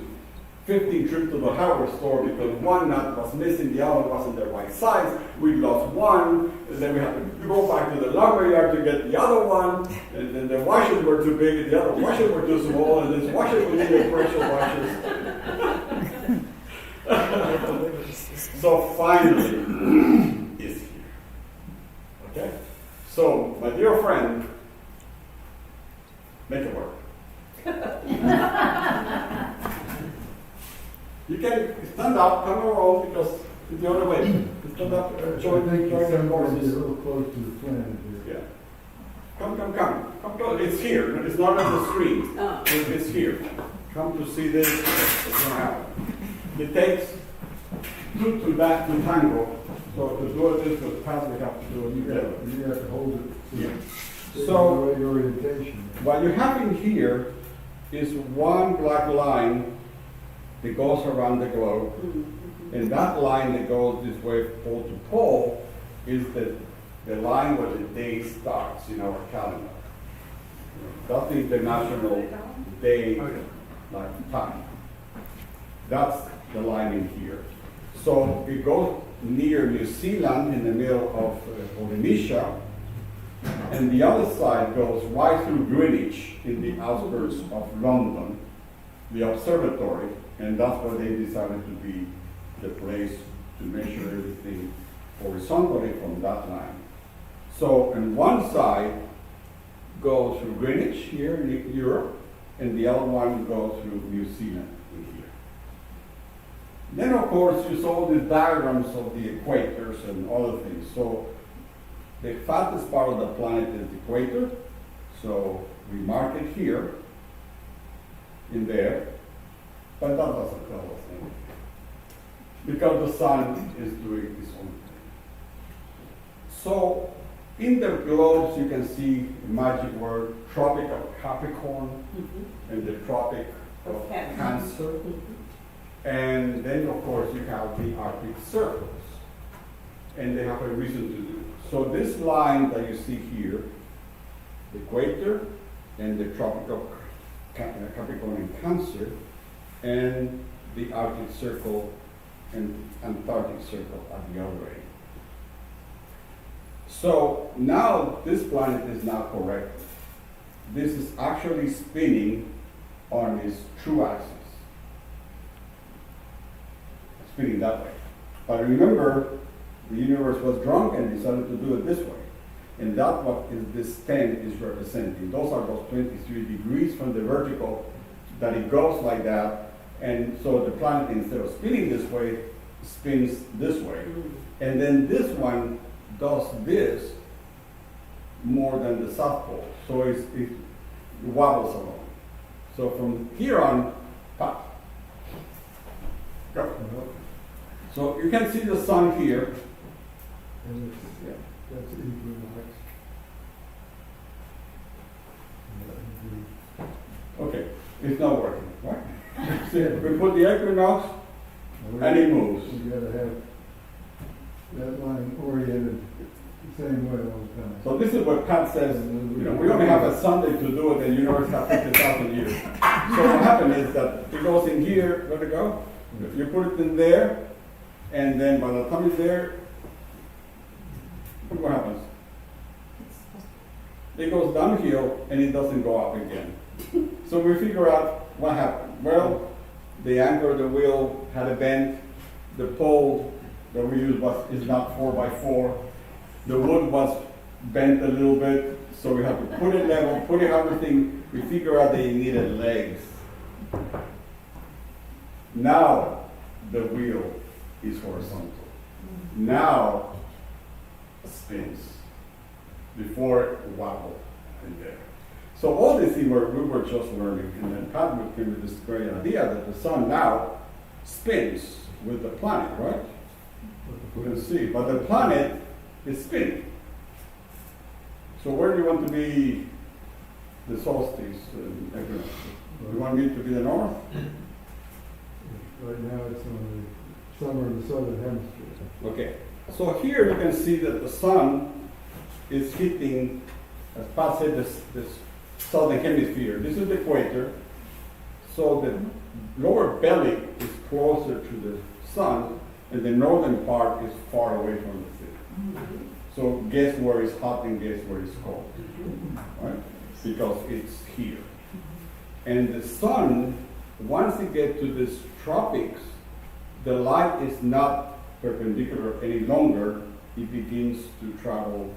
15 trips to the hardware store because one nut was missing, the other wasn't the right size. We lost one, and then we had to go back to the lumber yard to get the other one, and then the washers were too big, and the other washers were too small, and this washer we needed pressure washers. So finally, it's here. Okay? So, my dear friend, make it work. You can stand up, come around, because it's the other way. Stand up, join the horses. A little close to the planet here. Yeah. Come close. It's here. It's not on the screen. It's here. Come to see this. It's going to happen. It takes two to tango. So to do it this with pass, we have to do it together. You have to hold it. Yeah. So the right orientation. what you have in here is one black line that goes around the globe, and that line that goes this way pole to pole is the line where the day starts in our calendar. That's the international day like time. That's the line in here. So it goes near New Zealand in the middle of Polynesia, and the other side goes right through Greenwich in the outskirts of London, the observatory, and that's where they decided to be the place to measure everything horizontally from that line. So, on one side goes through Greenwich here in Europe, and the other one goes through New Zealand in here. Then, of course, you saw the diagrams of the equators and other things. So, the fattest part of the planet is the equator. So, we mark it here, in there. But that doesn't tell us anything. Because the sun is doing its own thing. So, in the globes you can see the magic word Tropic of Capricorn and the Tropic of Cancer. And then of course you have the Arctic circles. And they have a reason to do. So this line that you see here, the equator and the Tropic of Capricorn and Cancer, and the Arctic Circle and Antarctic Circle at the other end. So now this planet is not correct. This is actually spinning on its true axis. Spinning that way. But remember, the universe was drunk and decided to do it this way. And that's what this 10 is representing. Those are those 23 degrees from the vertical that it goes like that. And so the planet, instead of spinning this way, spins this way. And then this one does this more than the South Pole. So it wobbles along. So from here on, pop. Go. So you can see the sun here. And it's, that's equinox. Okay, it's not working, right? See, we put the equinox and it moves. You gotta have that line oriented the same way all the time. So this is what Pat says, we only have a Sunday to do it, and the universe has 50,000 years. So what happened is that it goes in here, let it go, you put it in there, and then by the time it's there, look what happens. It goes downhill and it doesn't go up again. So we figure out what happened. Well, the anchor of the wheel had a bend, the pole that we used is not 4x4. The wood was bent a little bit, so we have to put it level, put it everything. We figure out that it needed legs. Now the wheel is horizontal. Now it spins. Before it wobbled in there. So all these things we were just learning, and then Pat came with this great idea that the sun now spins with the planet, right? We can see, but the planet is spinning. So where do you want to be the solstice and equinox? You want me to be the north? Right now it's on the summer in the southern hemisphere. Okay. So here you can see that the sun is hitting, as Pat said, this southern hemisphere. This is the equator. So the lower belly is closer to the sun, and the northern part is far away from the city. So guess where it's hot and guess where it's cold, right? Because it's here. And the sun, once it gets to this tropics, the light is not perpendicular any longer. It begins to travel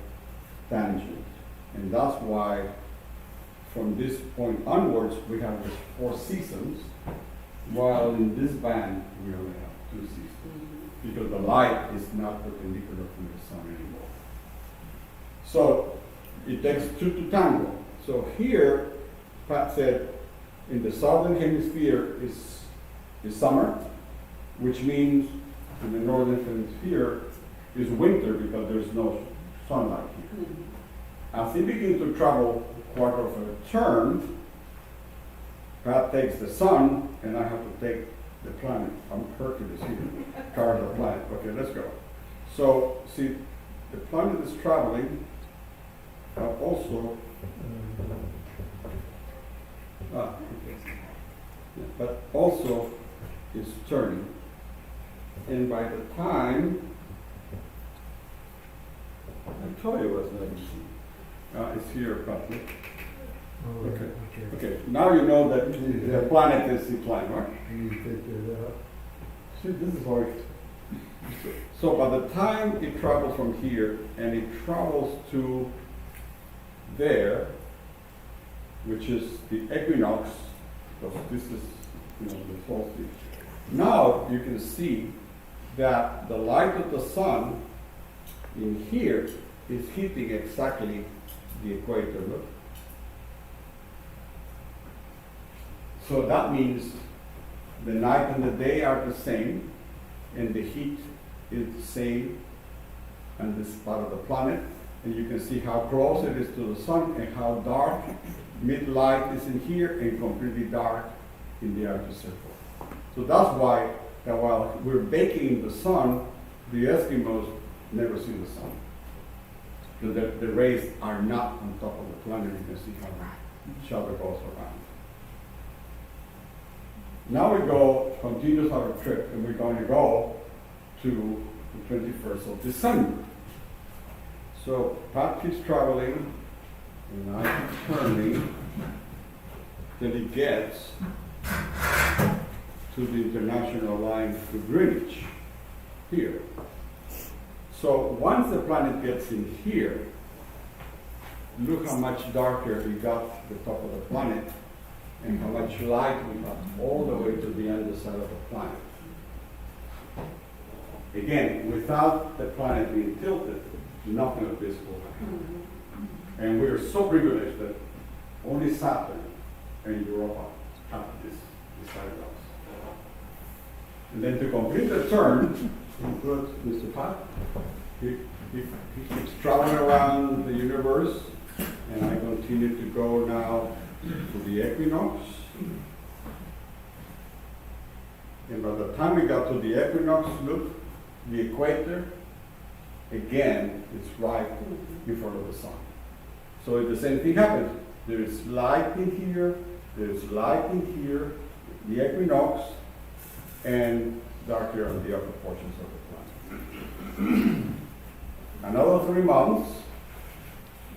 tangent. And that's why from this point onwards we have these 4 seasons, while in this band we only have 2 seasons. Because the light is not perpendicular from the sun anymore. So it takes 2 to tango. So here, Pat said, in the southern hemisphere is summer, which means in the northern hemisphere is winter because there's no sunlight here. As he begins to travel a quarter of a turn, Pat takes the sun, and I have to take the planet. I'm Hercules here. Carve the planet. Okay, let's go. So, see, the planet is traveling, but also, but also is turning. And by the time, I told you it was not easy. It's here, Patrick. Oh, Okay. Okay, now you know that the planet is inclined, right? You take that out. See, this is how it. So by the time it travels from here and it travels to there, which is the equinox, because this is the solstice. Now you can see that the light of the sun in here is hitting exactly the equator. Look. So that means the night and the day are the same, and the heat is the same on this part of the planet. And you can see how close it is to the sun and how dark mid-light is in here and completely dark in the outer circle. So that's why that while we're baking in the sun, the Eskimos never see the sun. Because the rays are not on top of the planet. You can see how each other goes around. Now we go, continue our trip, and we're going to go to the 21st of December. So Pat keeps traveling, and I keep turning till he gets to the international line to Greenwich, here. So once the planet gets in here, look how much darker we got the top of the planet and how much light we got all the way to the underside of the planet. Again, without the planet being tilted, nothing of this will happen. And we are so privileged that only Saturn and Europa have this beside us. And then to complete the turn, we put Mr. Pat. He keeps traveling around the universe, and I continue to go now to the equinox. And by the time we got to the equinox, look, the equator, again, it's right in front of the sun. So the same thing happens. There is light in here, there's light in here, the equinox, and darker on the upper portions of the planet. Another 3 months,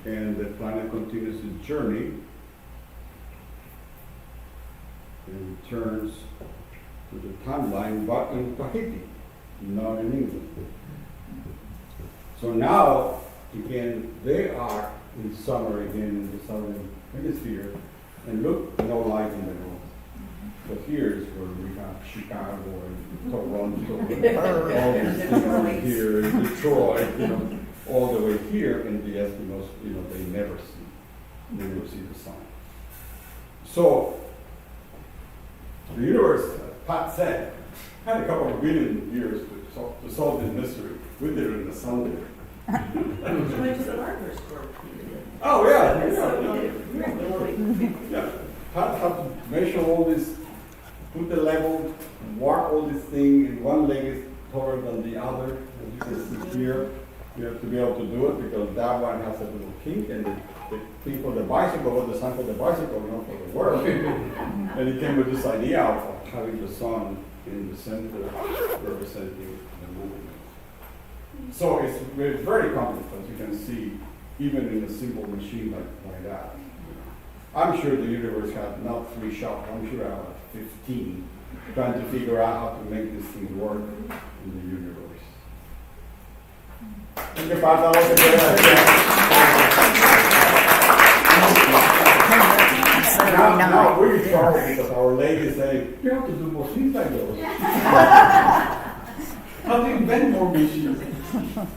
and the planet continues its journey and returns to the timeline, but in Tahiti, not in England. So now, again, they are in summer again in the southern hemisphere, and look, no light in the north. So here is where we have Chicago and Toronto, and all these things here, and Detroit, all the way here, and the Eskimos, they never see the sun. So, the universe, as Pat said, had a couple of billion years to solve this mystery. We did it in the sun there. You went to the barber store. Oh, yeah. Yeah. Yeah. Pat had to measure all this, put the level, mark all this thing, and one leg is taller than the other. As you can see here, you have to be able to do it because that one has a little kink, and the thing for the bicycle was designed for the bicycle, not for the work. And he came with this idea of having the sun in the center representing the movement. So it's very complex, as you can see, even in a simple machine like that. I'm sure the universe had not 3 shops, I'm sure I had 15, trying to figure out how to make this thing work in the universe. Thank you, Pat. That was a great idea. Now we're in trouble because our lady say, you have to do more things like those. How to invent more machines?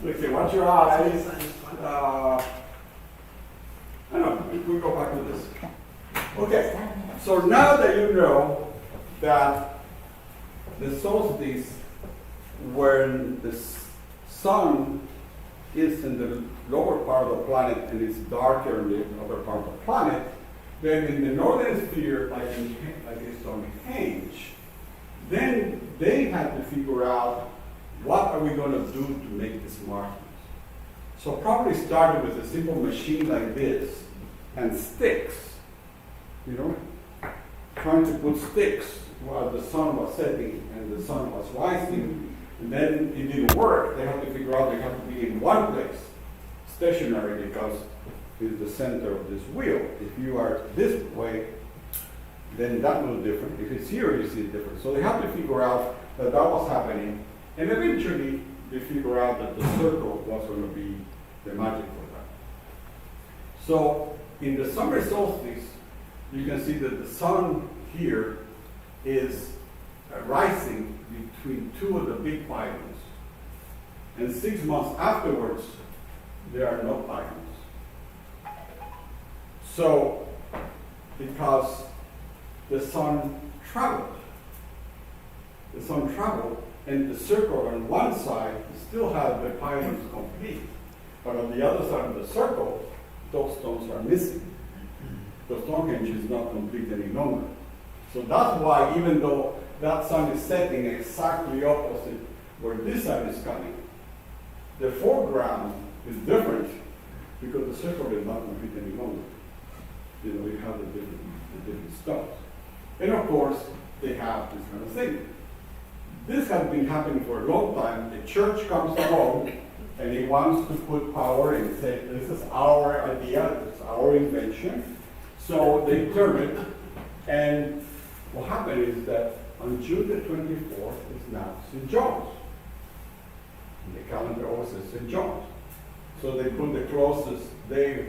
Okay, watch your eyes. I know, we go back to this. Okay, so now that you know that the solstice, when the sun is in the lower part of the planet and it's darker in the upper part of the planet, then in the northern sphere, like it's on Hinge, then they had to figure out what are we going to do to make this markings. So probably started with a simple machine like this and sticks, trying to put sticks while the sun was setting and the sun was rising, and then it didn't work. They had to figure out they have to be in one place, stationary, because it's the center of this wheel. If you are this way, then that looks different. If it's here, you see it different. So they have to figure out that was happening, and eventually they figure out that the circle was going to be the magic for that. So in the summer solstice, you can see that the sun here is rising between 2 of the big pylons. And 6 months afterwards, there are no pylons. So, because the sun traveled, and the circle on one side still has the pylons complete. But on the other side of the circle, those stones are missing. The Stonehenge is not complete any longer. So that's why, even though that sun is setting exactly opposite where this sun is coming, the foreground is different because the circle is not complete any longer. You have the different stones. And of course, they have this kind of thing. this has been happening for a long time. The church comes along and he wants to put power and say, this is our idea, this is our invention. So they term it. And what happened is that on June the 24th is now St. John's. And the calendar always says St. John's. So they put the closest day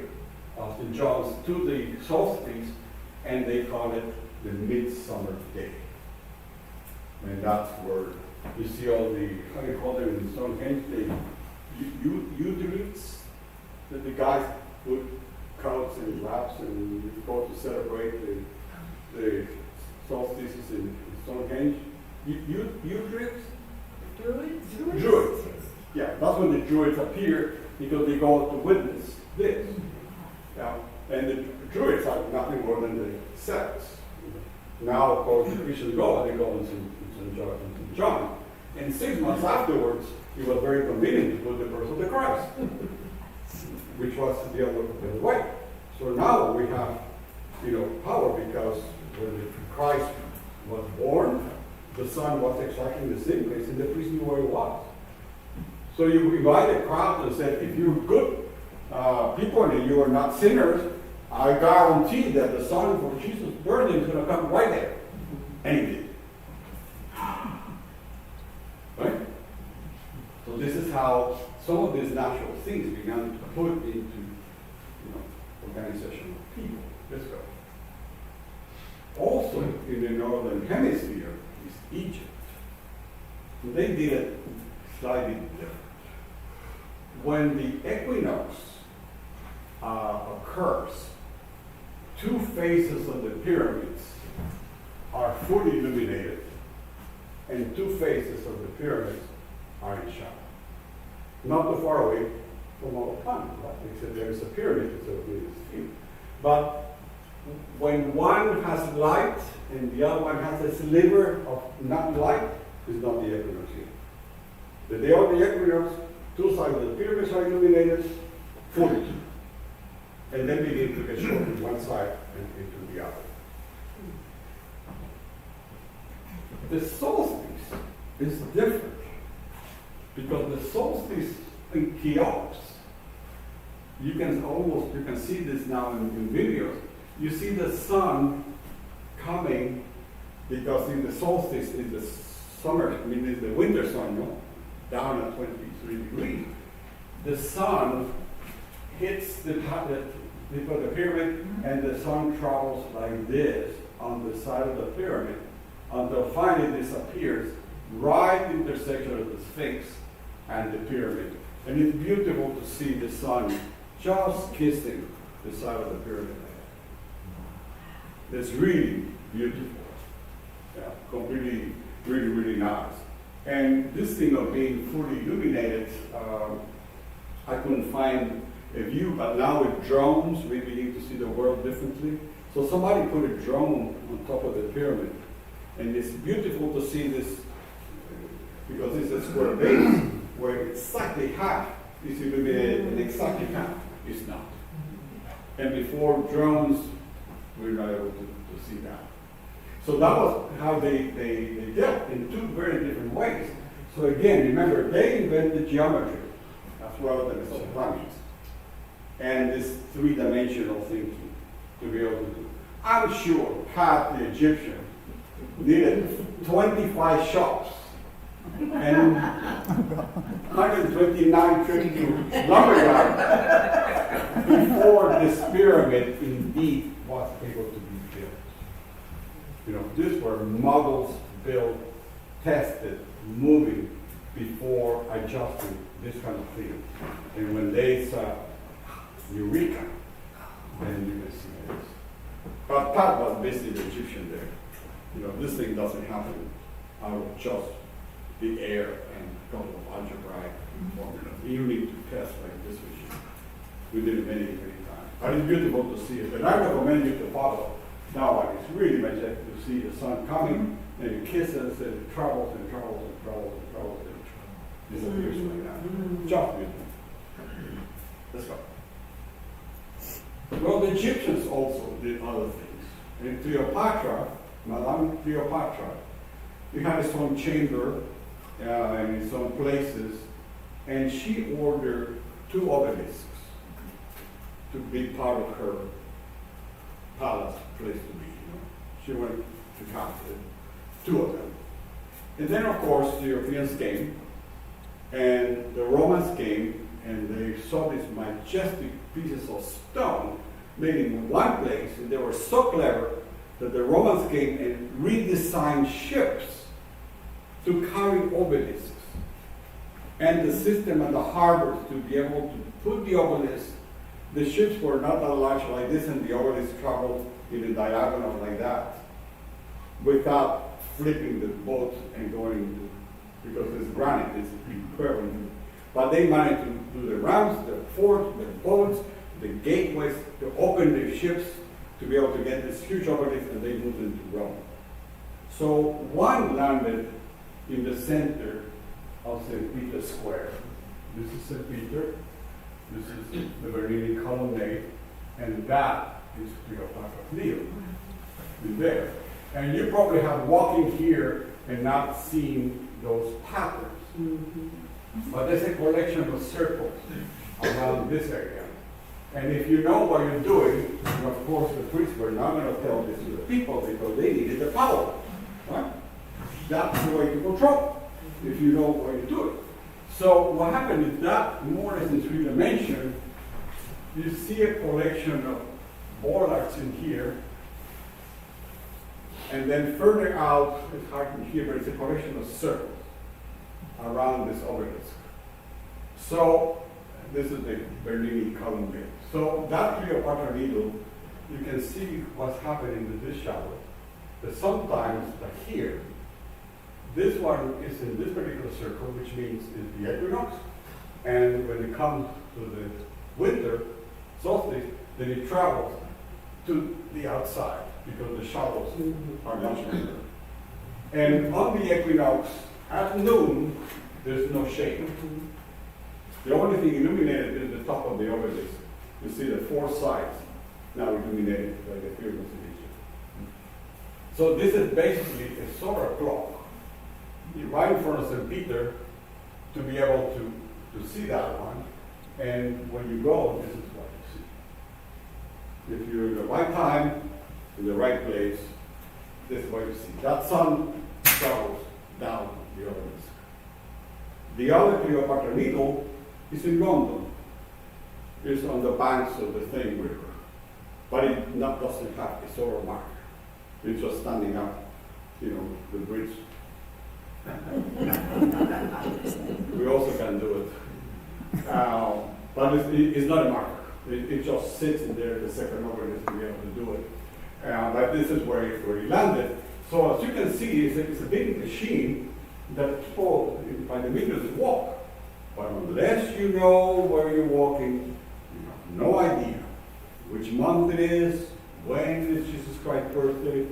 of St. John's to the solstice, and they call it the Midsummer Day. And that's where you see all the, how do you call them in Stonehenge, the utilities that the guys put coats and wraps and you go to celebrate the solstices in Stonehenge. Utilities? Druids. Yeah, that's when the Druids appear because they go to witness this. Yeah. And the Druids are nothing more than the sects. Now, of course, the Christians go and they go in St. John. And 6 months afterwards, it was very convenient to put the birth of the Christ, which was the other way. So now we have, power because when Christ was born, the sun was exactly in the same place, and the priest knew where he was. So you invite a crowd and said, if you're good people and you are not sinners, I guarantee that the sun for Jesus' birthday is going to come right there. And he did. Right? So this is how some of these natural things began to put into organization of people. Let's go. Also, in the northern hemisphere is Egypt. So they did it slightly different. When the equinox occurs, two faces of the pyramids are fully illuminated, and two faces of the pyramids are in shadow. Not too far away from our planet, right? Except there is a pyramid, so it is few. But when one has light and the other one has a sliver of not light, it's not the equinox here. The day of the equinox, two sides of the pyramids are illuminated fully. And then begin to get short from one side and into the other. The solstice is different because the solstice in Cheops, you can see this now in videos. You see the sun coming because in the solstice is the summer, is the winter sun, down at 23 degrees. The sun hits the pyramid and the sun travels like this on the side of the pyramid until finally disappears right intersection of the Sphinx and the pyramid. And it's beautiful to see the sun just kissing the side of the pyramid. It's really beautiful. Yeah, completely, really, really nice. And this thing of being fully illuminated, I couldn't find a view, but now with drones, we begin to see the world differently. So somebody put a drone on top of the pyramid, and it's beautiful to see this, because it's a square base, where exactly half is illuminated, and exactly half is not. And before drones, we were not able to see that. So that was how they dealt in two very different ways. So again, remember, they invented geometry as well as the planets. And this three-dimensional thinking to be able to do. I'm sure Pat, the Egyptian, needed 25 shops and 129 trips to lumberyard before this pyramid indeed was able to be built. These were models built, tested, moving before adjusting this kind of thing. And when they saw Eureka, then you can see this. But Pat was basically the Egyptian there. This thing doesn't happen out of just the air and a couple of algebraic formulas. You need to test like this machine. We did it many, many times. But it's beautiful to see it. And I recommend you to follow that one. It's really majestic to see the sun coming, and it kisses, and it travels and travels and travels and travels and disappears like that. Just beautiful. Let's go. Well, the Egyptians also did other things. And Cleopatra, Madame Cleopatra, It had its own chamber and its own places, and she ordered 2 obelisks to be part of her palace place to be. She went to count it, 2 of them. And then, of course, the Europeans came, and the Romans came, and they saw these majestic pieces of stone made in one place, and they were so clever that the Romans came and redesigned ships to carry obelisks, and the system and the harbors to be able to put the obelisk. The ships were not that large like this, and the obelisk traveled in a diagonal like that, without flipping the boat and going into, because this granite is curving. But they managed to do the ramps, the forts, the boats, the gateways, to open the ships to be able to get this huge obelisk, and they moved into Rome. So one landed in the center of St. Peter's Square. This is St. Peter, this is the Bernini colonnade, and that is Cleopatra Leo in there. And you probably have walking here and not seen those patterns. But there's a collection of circles around this area. And if you know what you're doing, and of course the priests were not going to tell this to the people because they needed the power. Right? That's the way to control, if you know what you're doing. So what happened is that more or less in 3 dimensions, you see a collection of bollards in here, and then further out, it's hard to hear, but it's a collection of circles around this obelisk. So this is the Bernini colonnade. So that Cleopatra needle, you can see what's happening with this shadow. That sometimes, like here, this one is in this particular circle, which means it's the equinox. And when it comes to the winter solstice, then it travels to the outside because the shadows are much bigger. And on the equinox, at noon, there's no shade. The only thing illuminated is the top of the obelisk. You see the 4 sides now illuminated by the pyramids in Egypt. So this is basically a solar clock. You're right in front of St. Peter to be able to see that one. And when you go, this is what you see. If you're in the right time, in the right place, this is what you see. That sun travels down the obelisk. The other Cleopatra needle is in London. It's on the banks of the Thames River. But it doesn't have a solar mark. It's just standing up, the bridge. We also can do it. But it's not a marker. It just sits in there, the second obelisk, to be able to do it. But this is where it landed. So as you can see, it's a big machine that people by the meters walk. But unless you know where you're walking, you have no idea which month it is, when is Jesus Christ's birthday,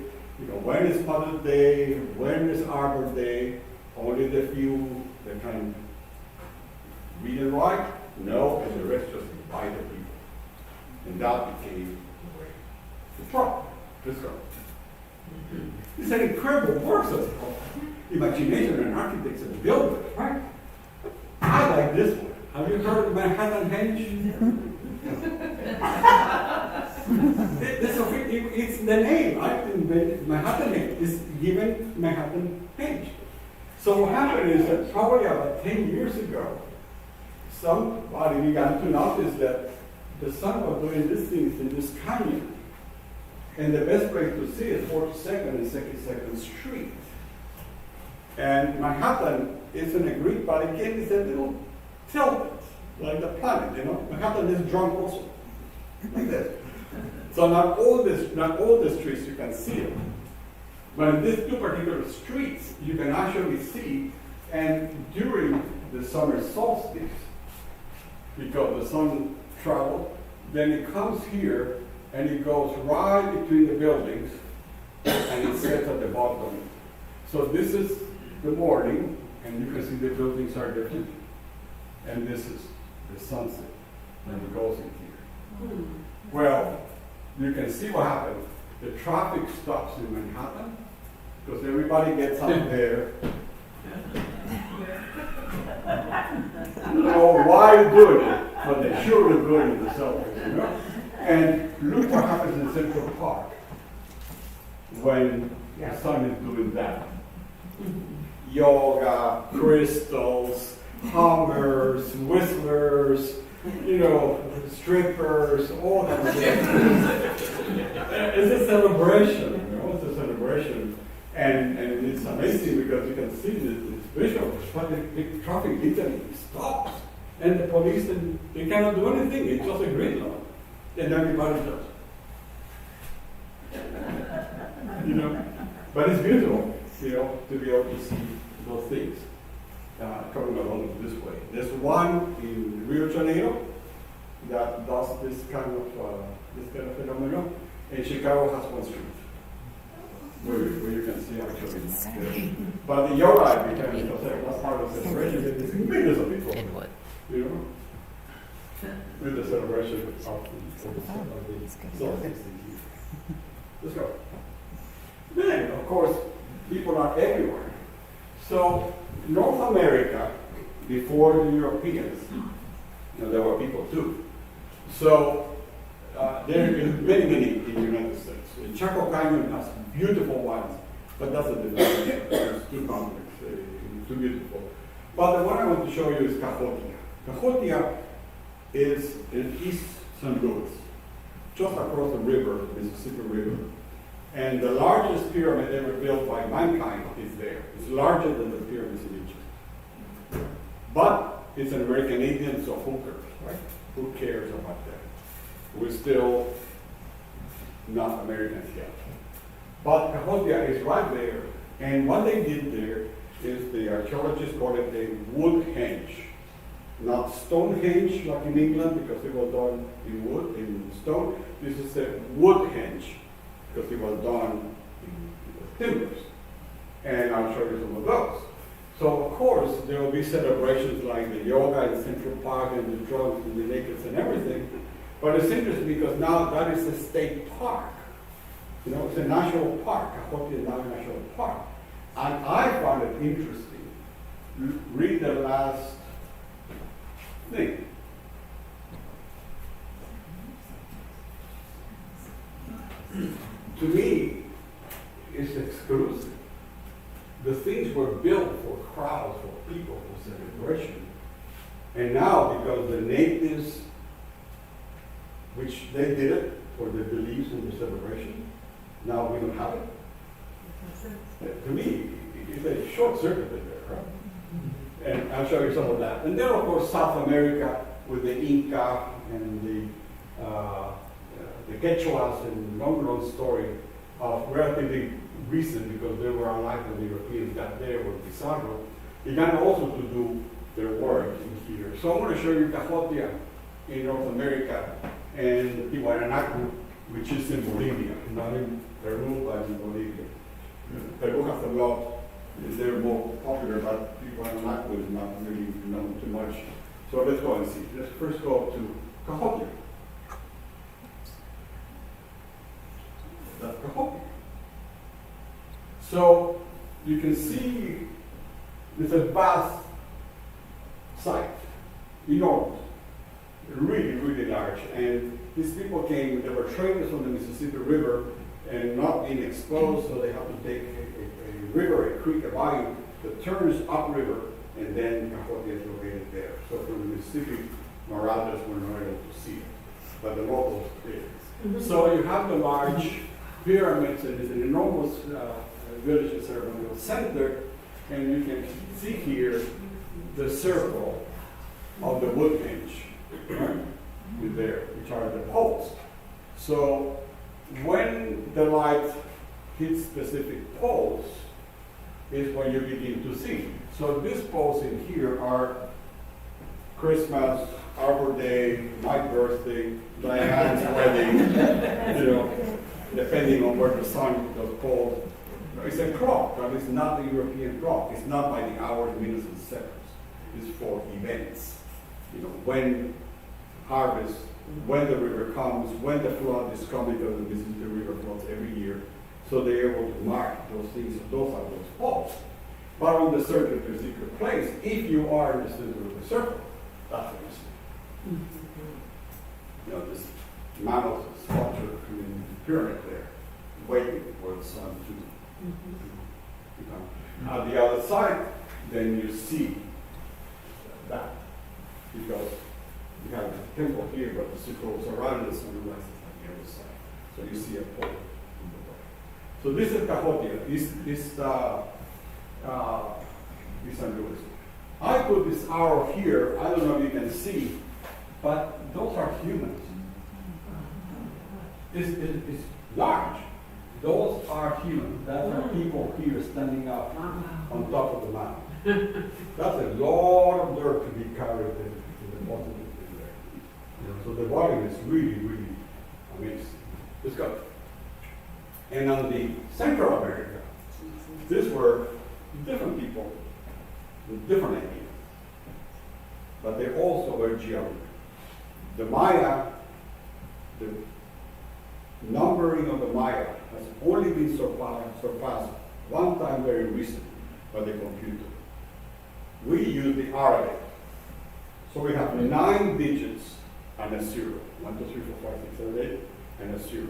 when is Mother's Day, when is Arbor Day. Only the few that can read and write know, and the rest just by the people. And that became the way to draw this girl. It's an incredible work of imagination and architects and builders, right? I like this one. Have you heard of Manhattan Henge? It's the name. I invented Manhattan Henge. It's given Manhattan Henge. So what happened is that probably about 10 years ago, somebody began to notice that the sun was doing these things in this canyon. And the best place to see is 42nd and 62nd Street. And Manhattan isn't a Greek, but again, it's a little tilted, like the planet, Manhattan is drunk also, like this. So not all the streets you can see it. But in these 2 particular streets, you can actually see, and during the summer solstice, because the sun travels, then it comes here, and it goes right between the buildings, and it sets at the bottom. So this is the morning, and you can see the buildings are different. And this is the sunset, and it goes in here. Well, you can see what happened. The traffic stops in Manhattan, because everybody gets up there. I don't know why you're doing it, but they sure are doing it themselves, you know? And look what happens in Central Park when the sun is doing that. Yoga, crystals, hummers, whistlers, you know, strippers, all that stuff. It's a celebration, you know, it's a celebration. And it's amazing because you can see this visual, but the traffic literally stops. And the police, they cannot do anything, it's just a gridlock. And everybody does. You know, but it's beautiful, you know, to be able to see those things coming along this way. There's one in Rio de Janeiro that does this kind of phenomenon, and Chicago has one street where you can see actually. But the yoga became that's part of the celebration. It's millions of people. And what? You know, with the celebration of the solstice. Let's go. Then, of course, people are everywhere. So, North America, before the Europeans, you know, there were people too. So, there are many in the United States. The Chaco Canyon has beautiful ones, but that's a different issue. It's too complex, too beautiful. But the one I want to show you is Cahokia. Cahokia is in East St. Louis, just across the river, the Mississippi River. And the largest pyramid ever built by mankind is there. It's larger than the pyramids in Egypt. But it's an American Indian, so who cares, right? Who cares about that? We're still not Americans yet. But Cahokia is right there. And what they did there is the archaeologists call it a Woodhenge. Not Stonehenge like in England, because it was done in wood, in stone. This is a Woodhenge, because it was done in timbers. And I'll show you some of those. So of course, there will be celebrations like the yoga in Central Park and the drums and the nakeds and everything. But it's interesting because now that is a state park. You know, it's a national park. Cahokia is now a national park. And I found it interesting. Read the last thing. To me, it's exclusive. The things were built for crowds, for people, for celebration. And now, because the natives, which they did it for their beliefs and their celebration, now we don't have it. To me, it's a short circuit there, right? And I'll show you some of that. And then, of course, South America with the Inca and the Quechuas and long story of relatively recent, because they were alive when the Europeans got there with Pizarro. Began also to do their work in here. So I'm going to show you Cahokia in North America and Tiwanaku, which is in Bolivia, not in Peru, but in Bolivia. Peru has a lot, they're more popular, but Tiwanaku is not really known too much. So let's go and see. Let's first go to Cahokia. That's Cahokia. So you can see it's a vast site, enormous, really large. And these people came, they were traders on the Mississippi River and not being exposed, so they have to take a river, a creek, a bayou that turns upriver, and then Cahokia is located there. So from the Mississippi, Marauders were not able to see it, but the locals did. So you have the large pyramids, and it's an enormous village and ceremonial center, and you can see here the circle of the Woodhenge, right? There, which are the poles. So when the light hits specific poles is when you begin to see. So these poles in here are Christmas, Arbor Day, my birthday, Diane's wedding, you know, depending on where the sun goes cold. It's a clock, but it's not the European clock. It's not by the hours, minutes, and seconds. It's for events. You know, when harvest, when the river comes, when the flood is coming, because the Mississippi River floods every year. So they're able to mark those things, those are those poles. But on the certain particular place, if you are in the center of the circle, that's what you see. You know, this mammoth structure in the pyramid there, waiting for the sun to come. On the other side, then you see that, because you have the temple here, but the circle is around the sun, and on the other side. So you see a pole in the way. So this is Cahokia, this San Luis. I put this arrow here, I don't know if you can see, but those are humans. It's large. Those are humans. That's are people here standing up on top of the mountain. That's a lot of dirt to be carried in the bottom of there. So the volume is really, really amazing. Let's go. And on the Central America, these were different people with different ideas. But they also were geometry. The Maya, the numbering of the Maya has only been surpassed one time very recently by the computer. We use the Arabic. So we have 9 digits and a 0. 1, 2, 3, 4, 5, 6, 7, 8, and a 0.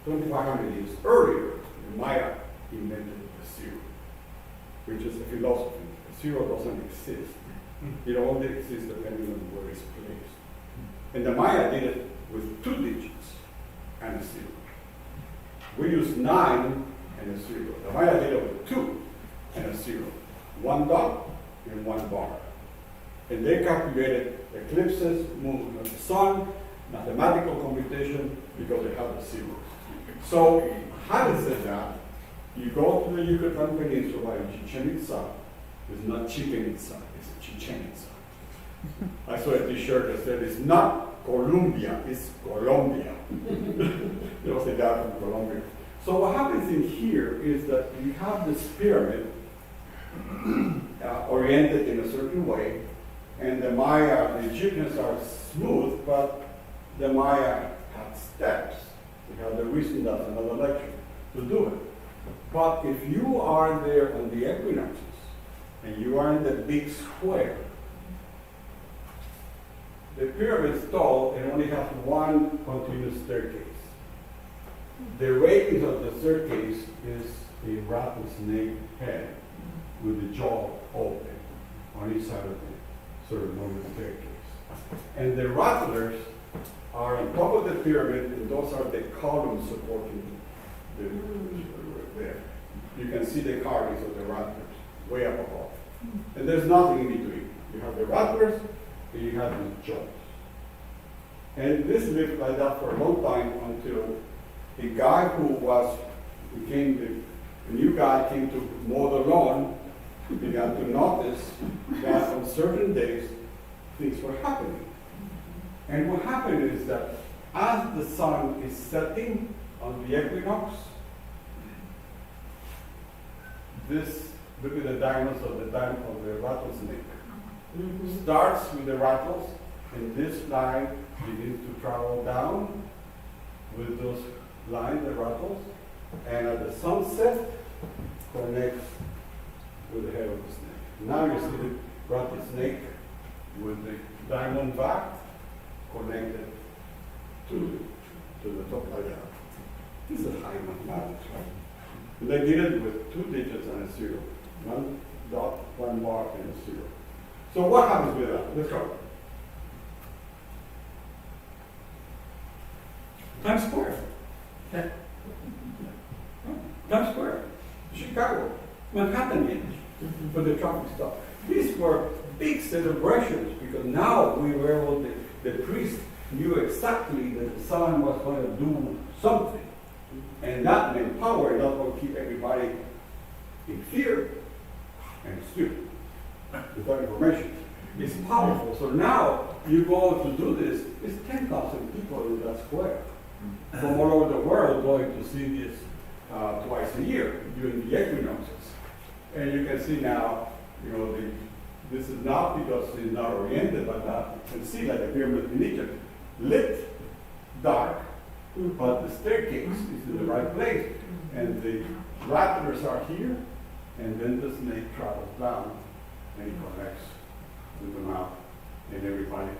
2,500 years earlier, the Maya invented the 0, which is a philosophy. A 0 doesn't exist. It only exists depending on where it's placed. And the Maya did it with 2 digits and a 0. We use 9 and a 0. The Maya did it with 2 and a 0. 1 dot and 1 bar. And they calculated eclipses, movement of the sun, mathematical computation, because they have the 0. So, having said that, you go to the Yucatan Peninsula in Chichen Itza, it's not Chichen Itza, it's Chichen Itza. I saw a t-shirt that said it's not Colombia, it's Colombia. There was a guy from Colombia. So what happens in here is that you have this pyramid oriented in a certain way, and the Maya, the Egyptians are smooth, but the Maya had steps. We have the reason, that's another lecture, to do it. But if you are there on the equinoxes, and you are in the big square, the pyramid is tall and only has one continuous staircase. The raising of the staircase is a rattlesnake head with the jaw open on each side of the sort of normal staircase. And the rattlers are on top of the pyramid, and those are the columns supporting the there. You can see the carvings of the rattlers way up above. And there's nothing in between. You have the rattlers, and you have the jaws. And this lived like that for a long time until the guy who became the new guy came to mow the lawn, began to notice that on certain days things were happening. And what happened is that as the sun is setting on the equinox, look at the diamonds of the rattlesnake. Starts with the rattles, and this line begins to travel down with those lines, the rattles, and at the sunset connects with the head of the snake. Now you see the rattlesnake with the diamond back connected to the top like that. This is high mathematics, right? And they did it with 2 digits and a 0. 1 dot, 1 bar, and a 0. So what happens with that? Let's go. Times Square. Times Square. Chicago. Manhattan for the traffic stop. These were big celebrations because now we were able to, the priest knew exactly that the sun was going to do something. And that meant power, not going to keep everybody in fear and stupid without information. It's powerful. So now you go to do this, it's 10,000 people in that square from all over the world going to see this twice a year during the equinoxes. And you can see now, this is not because it's not oriented, but you can see like the pyramid in Egypt, lit, dark, but the staircase is in the right place. And the rattlers are here, and then the snake travels down and it connects with the mouth, and everybody.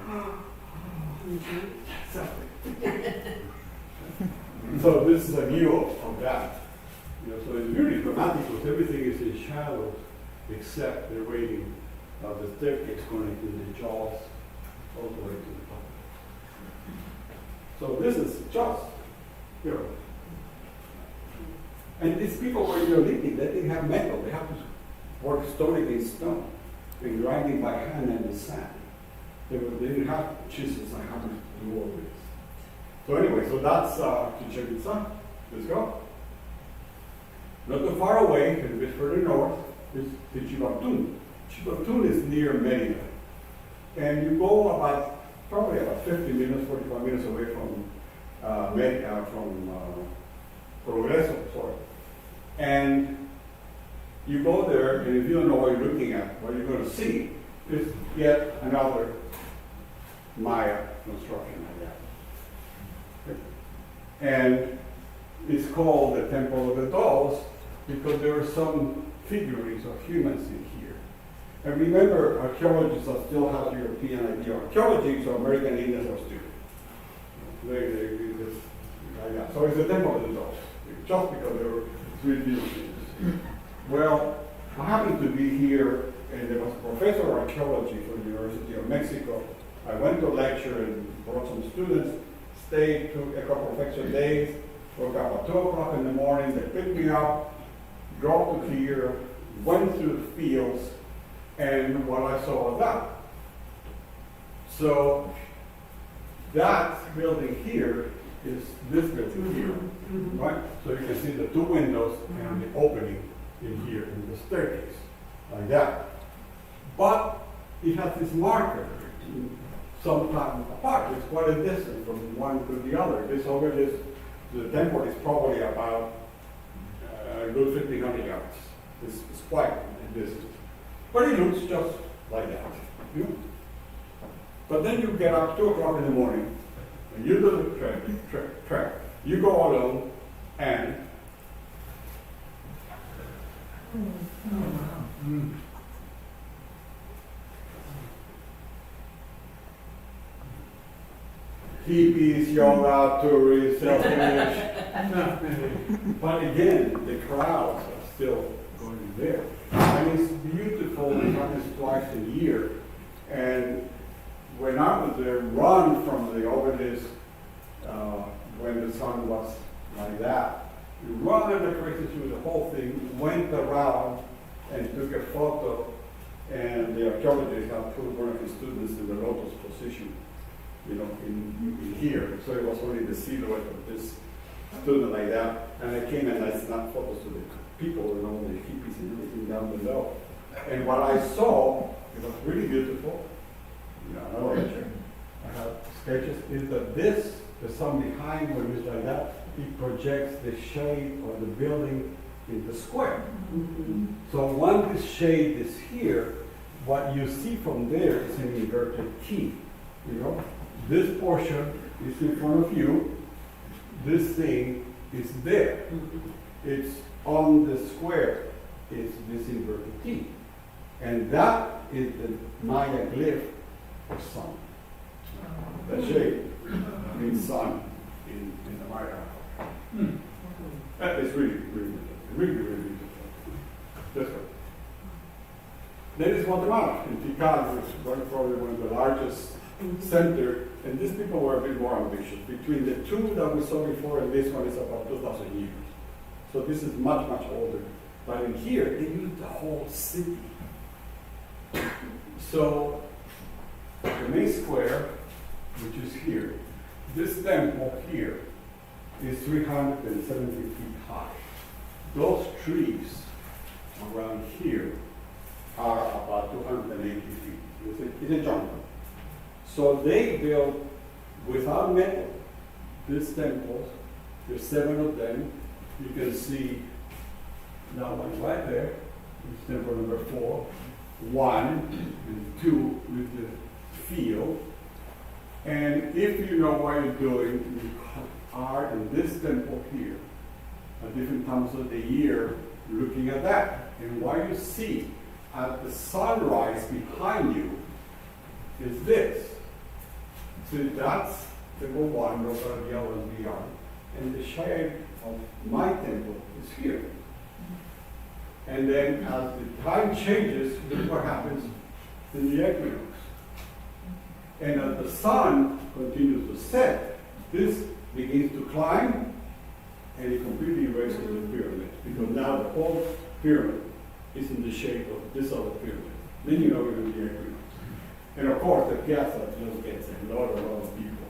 So this is a view of that. So it's really dramatic because everything is in shadows except the railing of the staircase connecting the jaws all the way to the top. So this is just, and these people were living, they didn't have metal, they have to work stone against stone, and grinding by hand in the sand. They didn't have chisels and hammers to do all this. So anyway, so that's Chichen Itza. Let's go. Not too far away, a bit further north, is Chibatún. Chibatún is near Mérida. And you go probably about 50 minutes, 45 minutes away from Mérida, from Progreso, sorry. And you go there, and if you don't know what you're looking at, what you're going to see is yet another Maya construction like that. And it's called the Temple of the Dolls because there are some figurines of humans in here. And remember, archaeologists are still have European idea. Archaeology, so American Indians are stupid. So it's the Temple of the Dolls, just because there were 3 things. Well, I happened to be here, and there was a professor of archaeology from the University of Mexico. I went to lecture and brought some students, stayed, took a couple of extra days, woke up at 2 o'clock in the morning, they picked me up, drove to here, went through the fields, and what I saw was that. So that building here is this building here, right? So you can see the 2 windows and the opening in here in the staircase, like that. But it has this marker sometime apart. It's quite a distance from one to the other. This over this, the temple is probably about a good 1,500 yards. It's quite a distance. But it looks just like that. But then you get up 2 o'clock in the morning, and you do the trek. You go alone, and hippies, yoga, tourists, self-image. But again, the crowds are still going there. And it's beautiful. It happens twice a year. And when I was there, run from the obelisk when the sun was like that. You run like crazy through the whole thing, went around and took a photo, and the archaeologists have put one of his students in the lotus position, in here. So it was only the silhouette of this student like that. And I came and I snapped photos of the people and all the hippies and everything down below. And what I saw, it was really beautiful. I have sketches, is that the sun behind when it's like that, it projects the shade of the building in the square. So when this shade is here, what you see from there is an inverted T. This portion is in front of you, this thing is there. It's on the square, it's this inverted T. And that is the Maya glyph of sun. The shade means sun in the Maya. That is really, really beautiful. Really, really beautiful. This one. Then is Guatemala, in Tikal, which is probably one of the largest center, and these people were a bit more ambitious. Between the 2 that we saw before and this one is about 2,000 years. So this is much, much older. But in here, they used the whole city. So the main square, which is here, this temple here is 370 feet high. Those trees around here are about 280 feet. It's a jungle. So they built, without metal, these temples. There's 7 of them. You can see that one right there. It's temple number 4. 1 and 2 with the field. And if you know what you're doing, you are in this temple here at different times of the year looking at that. And what you see at the sunrise behind you is this. So that's temple 1, those are the others beyond. And the shade of my temple is here. And then as the time changes, look what happens in the equinox. And as the sun continues to set, this begins to climb and it completely erases the pyramid. Because now the whole pyramid is in the shape of this other pyramid. Then you know you're in the equinox. And of course, the piazza just gets a lot of people.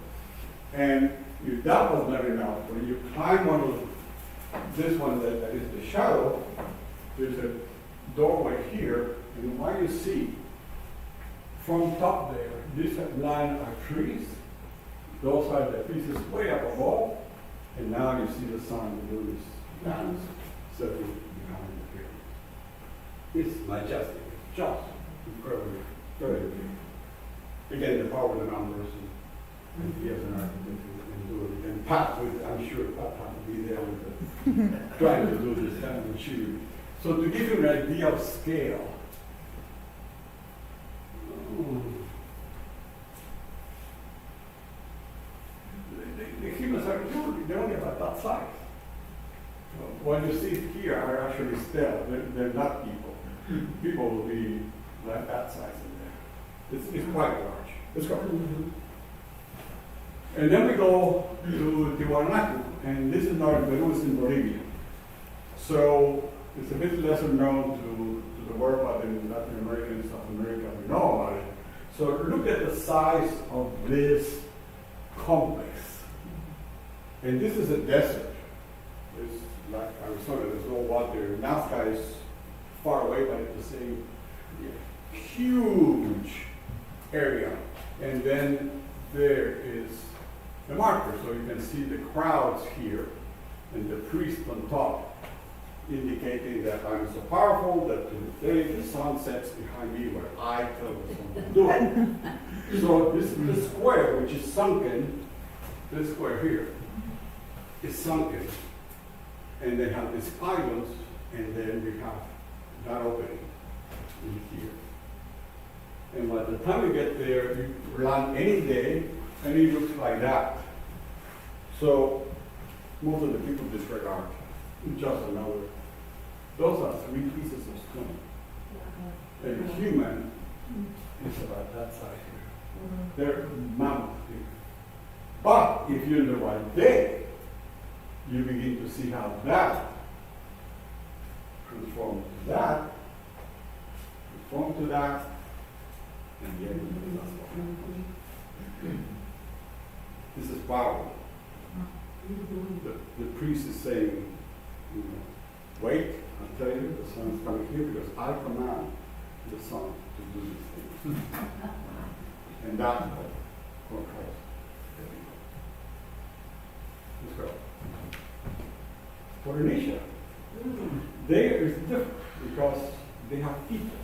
And if that was not enough, when you climb on this one that is the shadow, there's a doorway here, and what you see from top there, this line are trees. Those are the pieces way up above, and now you see the sun doing this dance circle behind the pyramid. It's majestic, just incredibly, very big. Again, the power of the numbers, and he has an architect and do it. And Pat, I'm sure Pat had to be there with trying to do this kind of machinery. So to give you an idea of scale, the humans are they're only about that size. What you see here are actually stellar. They're not people. People will be like that size in there. It's quite large. Let's go. And then we go to Tiwanaku, and this is not Peru, it's in Bolivia. So it's a bit lesser known to the world, but in Latin America and South America, we know about it. So look at the size of this complex. And this is a desert. It's like Arizona, there's no water. Nazca is far away, but it's the same huge area. And then there is the marker, so you can see the crowds here and the priest on top, indicating that I'm so powerful that today the sun sets behind me where I tell the sun to do it. So this square, which is sunken, this square here, is sunken. And they have these pylons, and then we have that opening in here. And by the time you get there, you land any day, and it looks like that. So most of the people disregard just another. Those are 3 pieces of stone. And a human is about that size here. They're mounted here. But if you're in the right day, you begin to see how that transforms to that, transforms to that, and yet this is power. The priest is saying, wait, I'll tell you, the sun is coming here because I command the sun to do these things. And that controls everything. Let's go. Polynesia. There is different because they have people.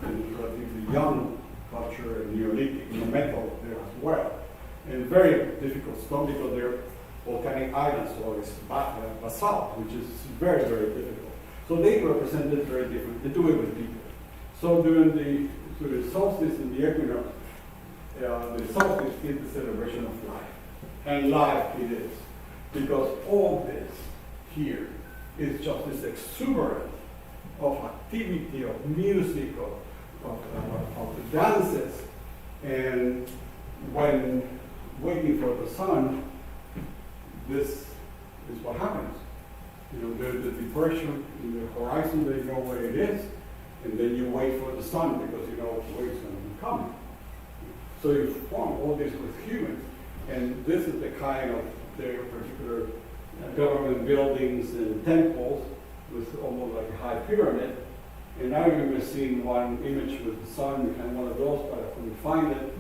And because it's a young culture and Neolithic, metal there as well. And very difficult stone because they're volcanic islands, so it's basalt, which is very, very difficult. So they represented very different. They do it with people. So during the solstice and the equinox, the solstice is the celebration of life. And life it is. Because all this here is just this exuberance of activity, of music, of the dances. And when waiting for the sun, this is what happens. There's a depression in the horizon, that you know where it is, and then you wait for the sun because you know where it's going to be coming. So you form all this with humans, and this is the kind of their particular government buildings and temples with almost like a high pyramid. And I remember seeing one image with the sun behind one of those, but I couldn't find it.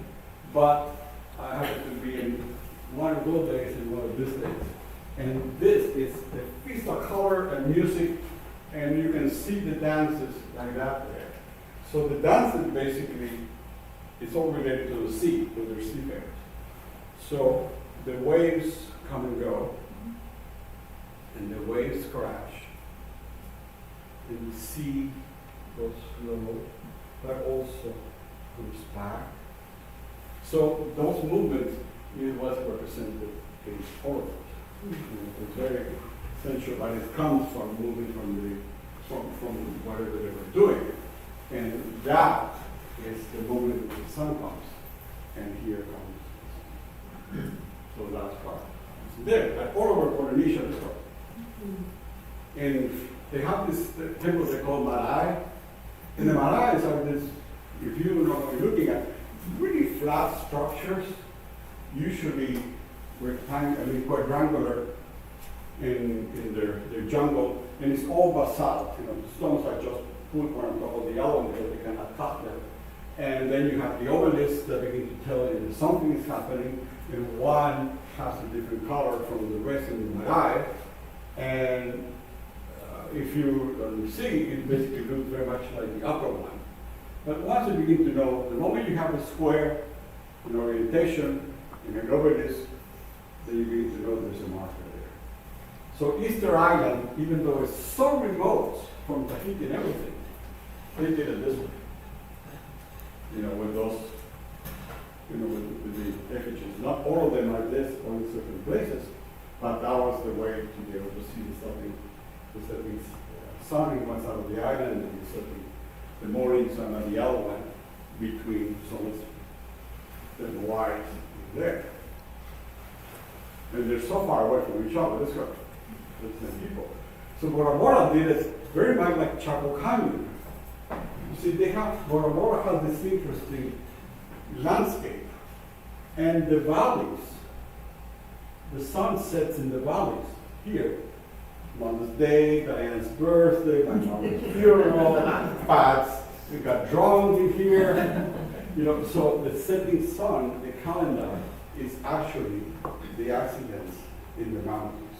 But I happened to be in one of those days and one of these days. And this is the feast of color and music, and you can see the dances like that there. So the dances basically, it's all related to the sea, with their seafarers. So the waves come and go, and the waves crash, and the sea goes slow, but also goes back. So those movements is what's represented in orbit. It's very essential, but it comes from moving from whatever they were doing. And that is the moment when the sun comes, and here comes the sun. So that's part. There, at all over Polynesia, as well. And they have this temple they call Marae. And the Maraes are this, if you know what you're looking at, really flat structures, usually quadrangular in their jungle, and it's all basalt. You know, the stones are just put one on top of the other because they cannot cut them. And then you have the obelisks that begin to tell you that something is happening, and one has a different color from the rest in the eye. And if you see, it basically looks very much like the upper one. But once you begin to know, the moment you have a square, an orientation, and an obelisk, then you begin to know there's a marker there. So Easter Island, even though it's so remote from Tahiti and everything, they did it this way. You know, with those, you know, with the effigies. Not all of them are this or in certain places, but that was the way to be able to see the setting sun in one side of the island and the morning sun on the other one between, so it's white there. And they're so far away from each other, this girl, the people. So Bora Bora did it very much like Chaco Canyon. You see, Bora Bora has this interesting landscape. And the valleys, the sun sets in the valleys here. Mother's Day, Diana's birthday, my mother's funeral, Pat's, we got drowned in here. You know, so the setting sun, the calendar, is actually the accidents in the mountains.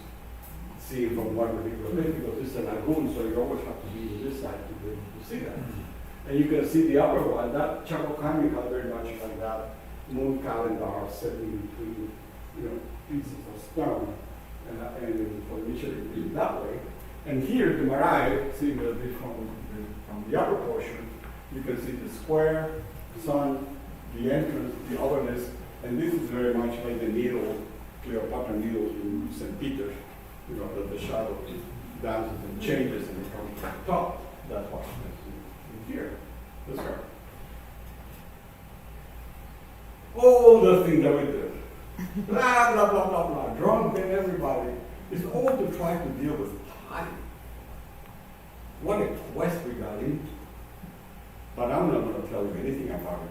Seen from one particular place, because it's a lagoon, so you always have to be to this side to be able to see that. And you can see the upper one, that Chaco Canyon has very much like that moon calendar setting between, you know, pieces of stone. And in Polynesia, it is that way. And here, the Marae, seeing a bit from the upper portion, you can see the square, the sun, the entrance, the obelisk, and this is very much like the needle, Cleopatra needles in St. Peter, you know, that the shadow dances and changes and it comes to the top. That's what is in here. This one. All the things that we did. Blah, blah, blah, blah, blah, drunk and everybody. It's all to try to deal with time. What a quest we got into. But I'm not going to tell you anything about it.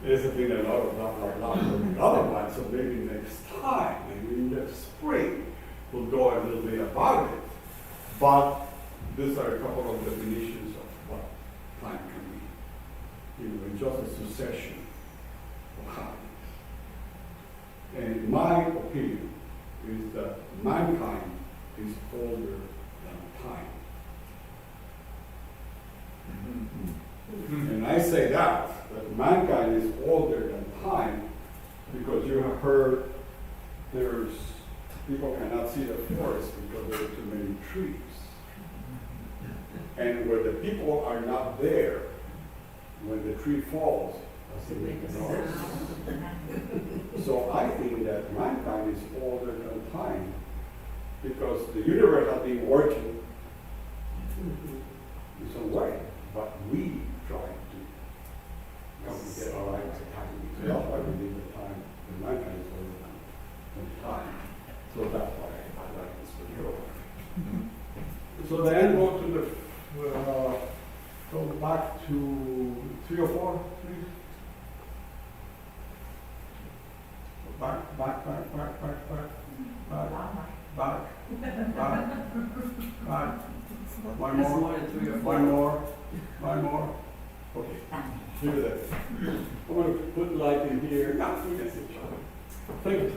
There's been a lot of stuff like that with the other ones, so maybe next time, maybe next spring, we'll go a little bit about it. But these are a couple of definitions of what time can be. You know, it's just a succession of happenings. And my opinion is that mankind is older than time. And I say that mankind is older than time because you have heard people cannot see the forest because there are too many trees. And where the people are not there, when the tree falls, doesn't make a noise. So I think that mankind is older than time because the universe has been working in some way, but we try to come to get our lives at time. So that's why we need the time, and mankind is older than time. So that's why I like this video. So then go back to 3 or 4, please. Back. One more. Okay, here it is. I'm going to put light in here. Now, we can see each other. Thank you.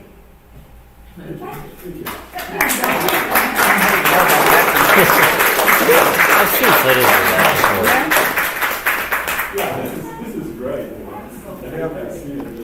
I've seen footage of that. Yeah, this is great. I haven't seen it.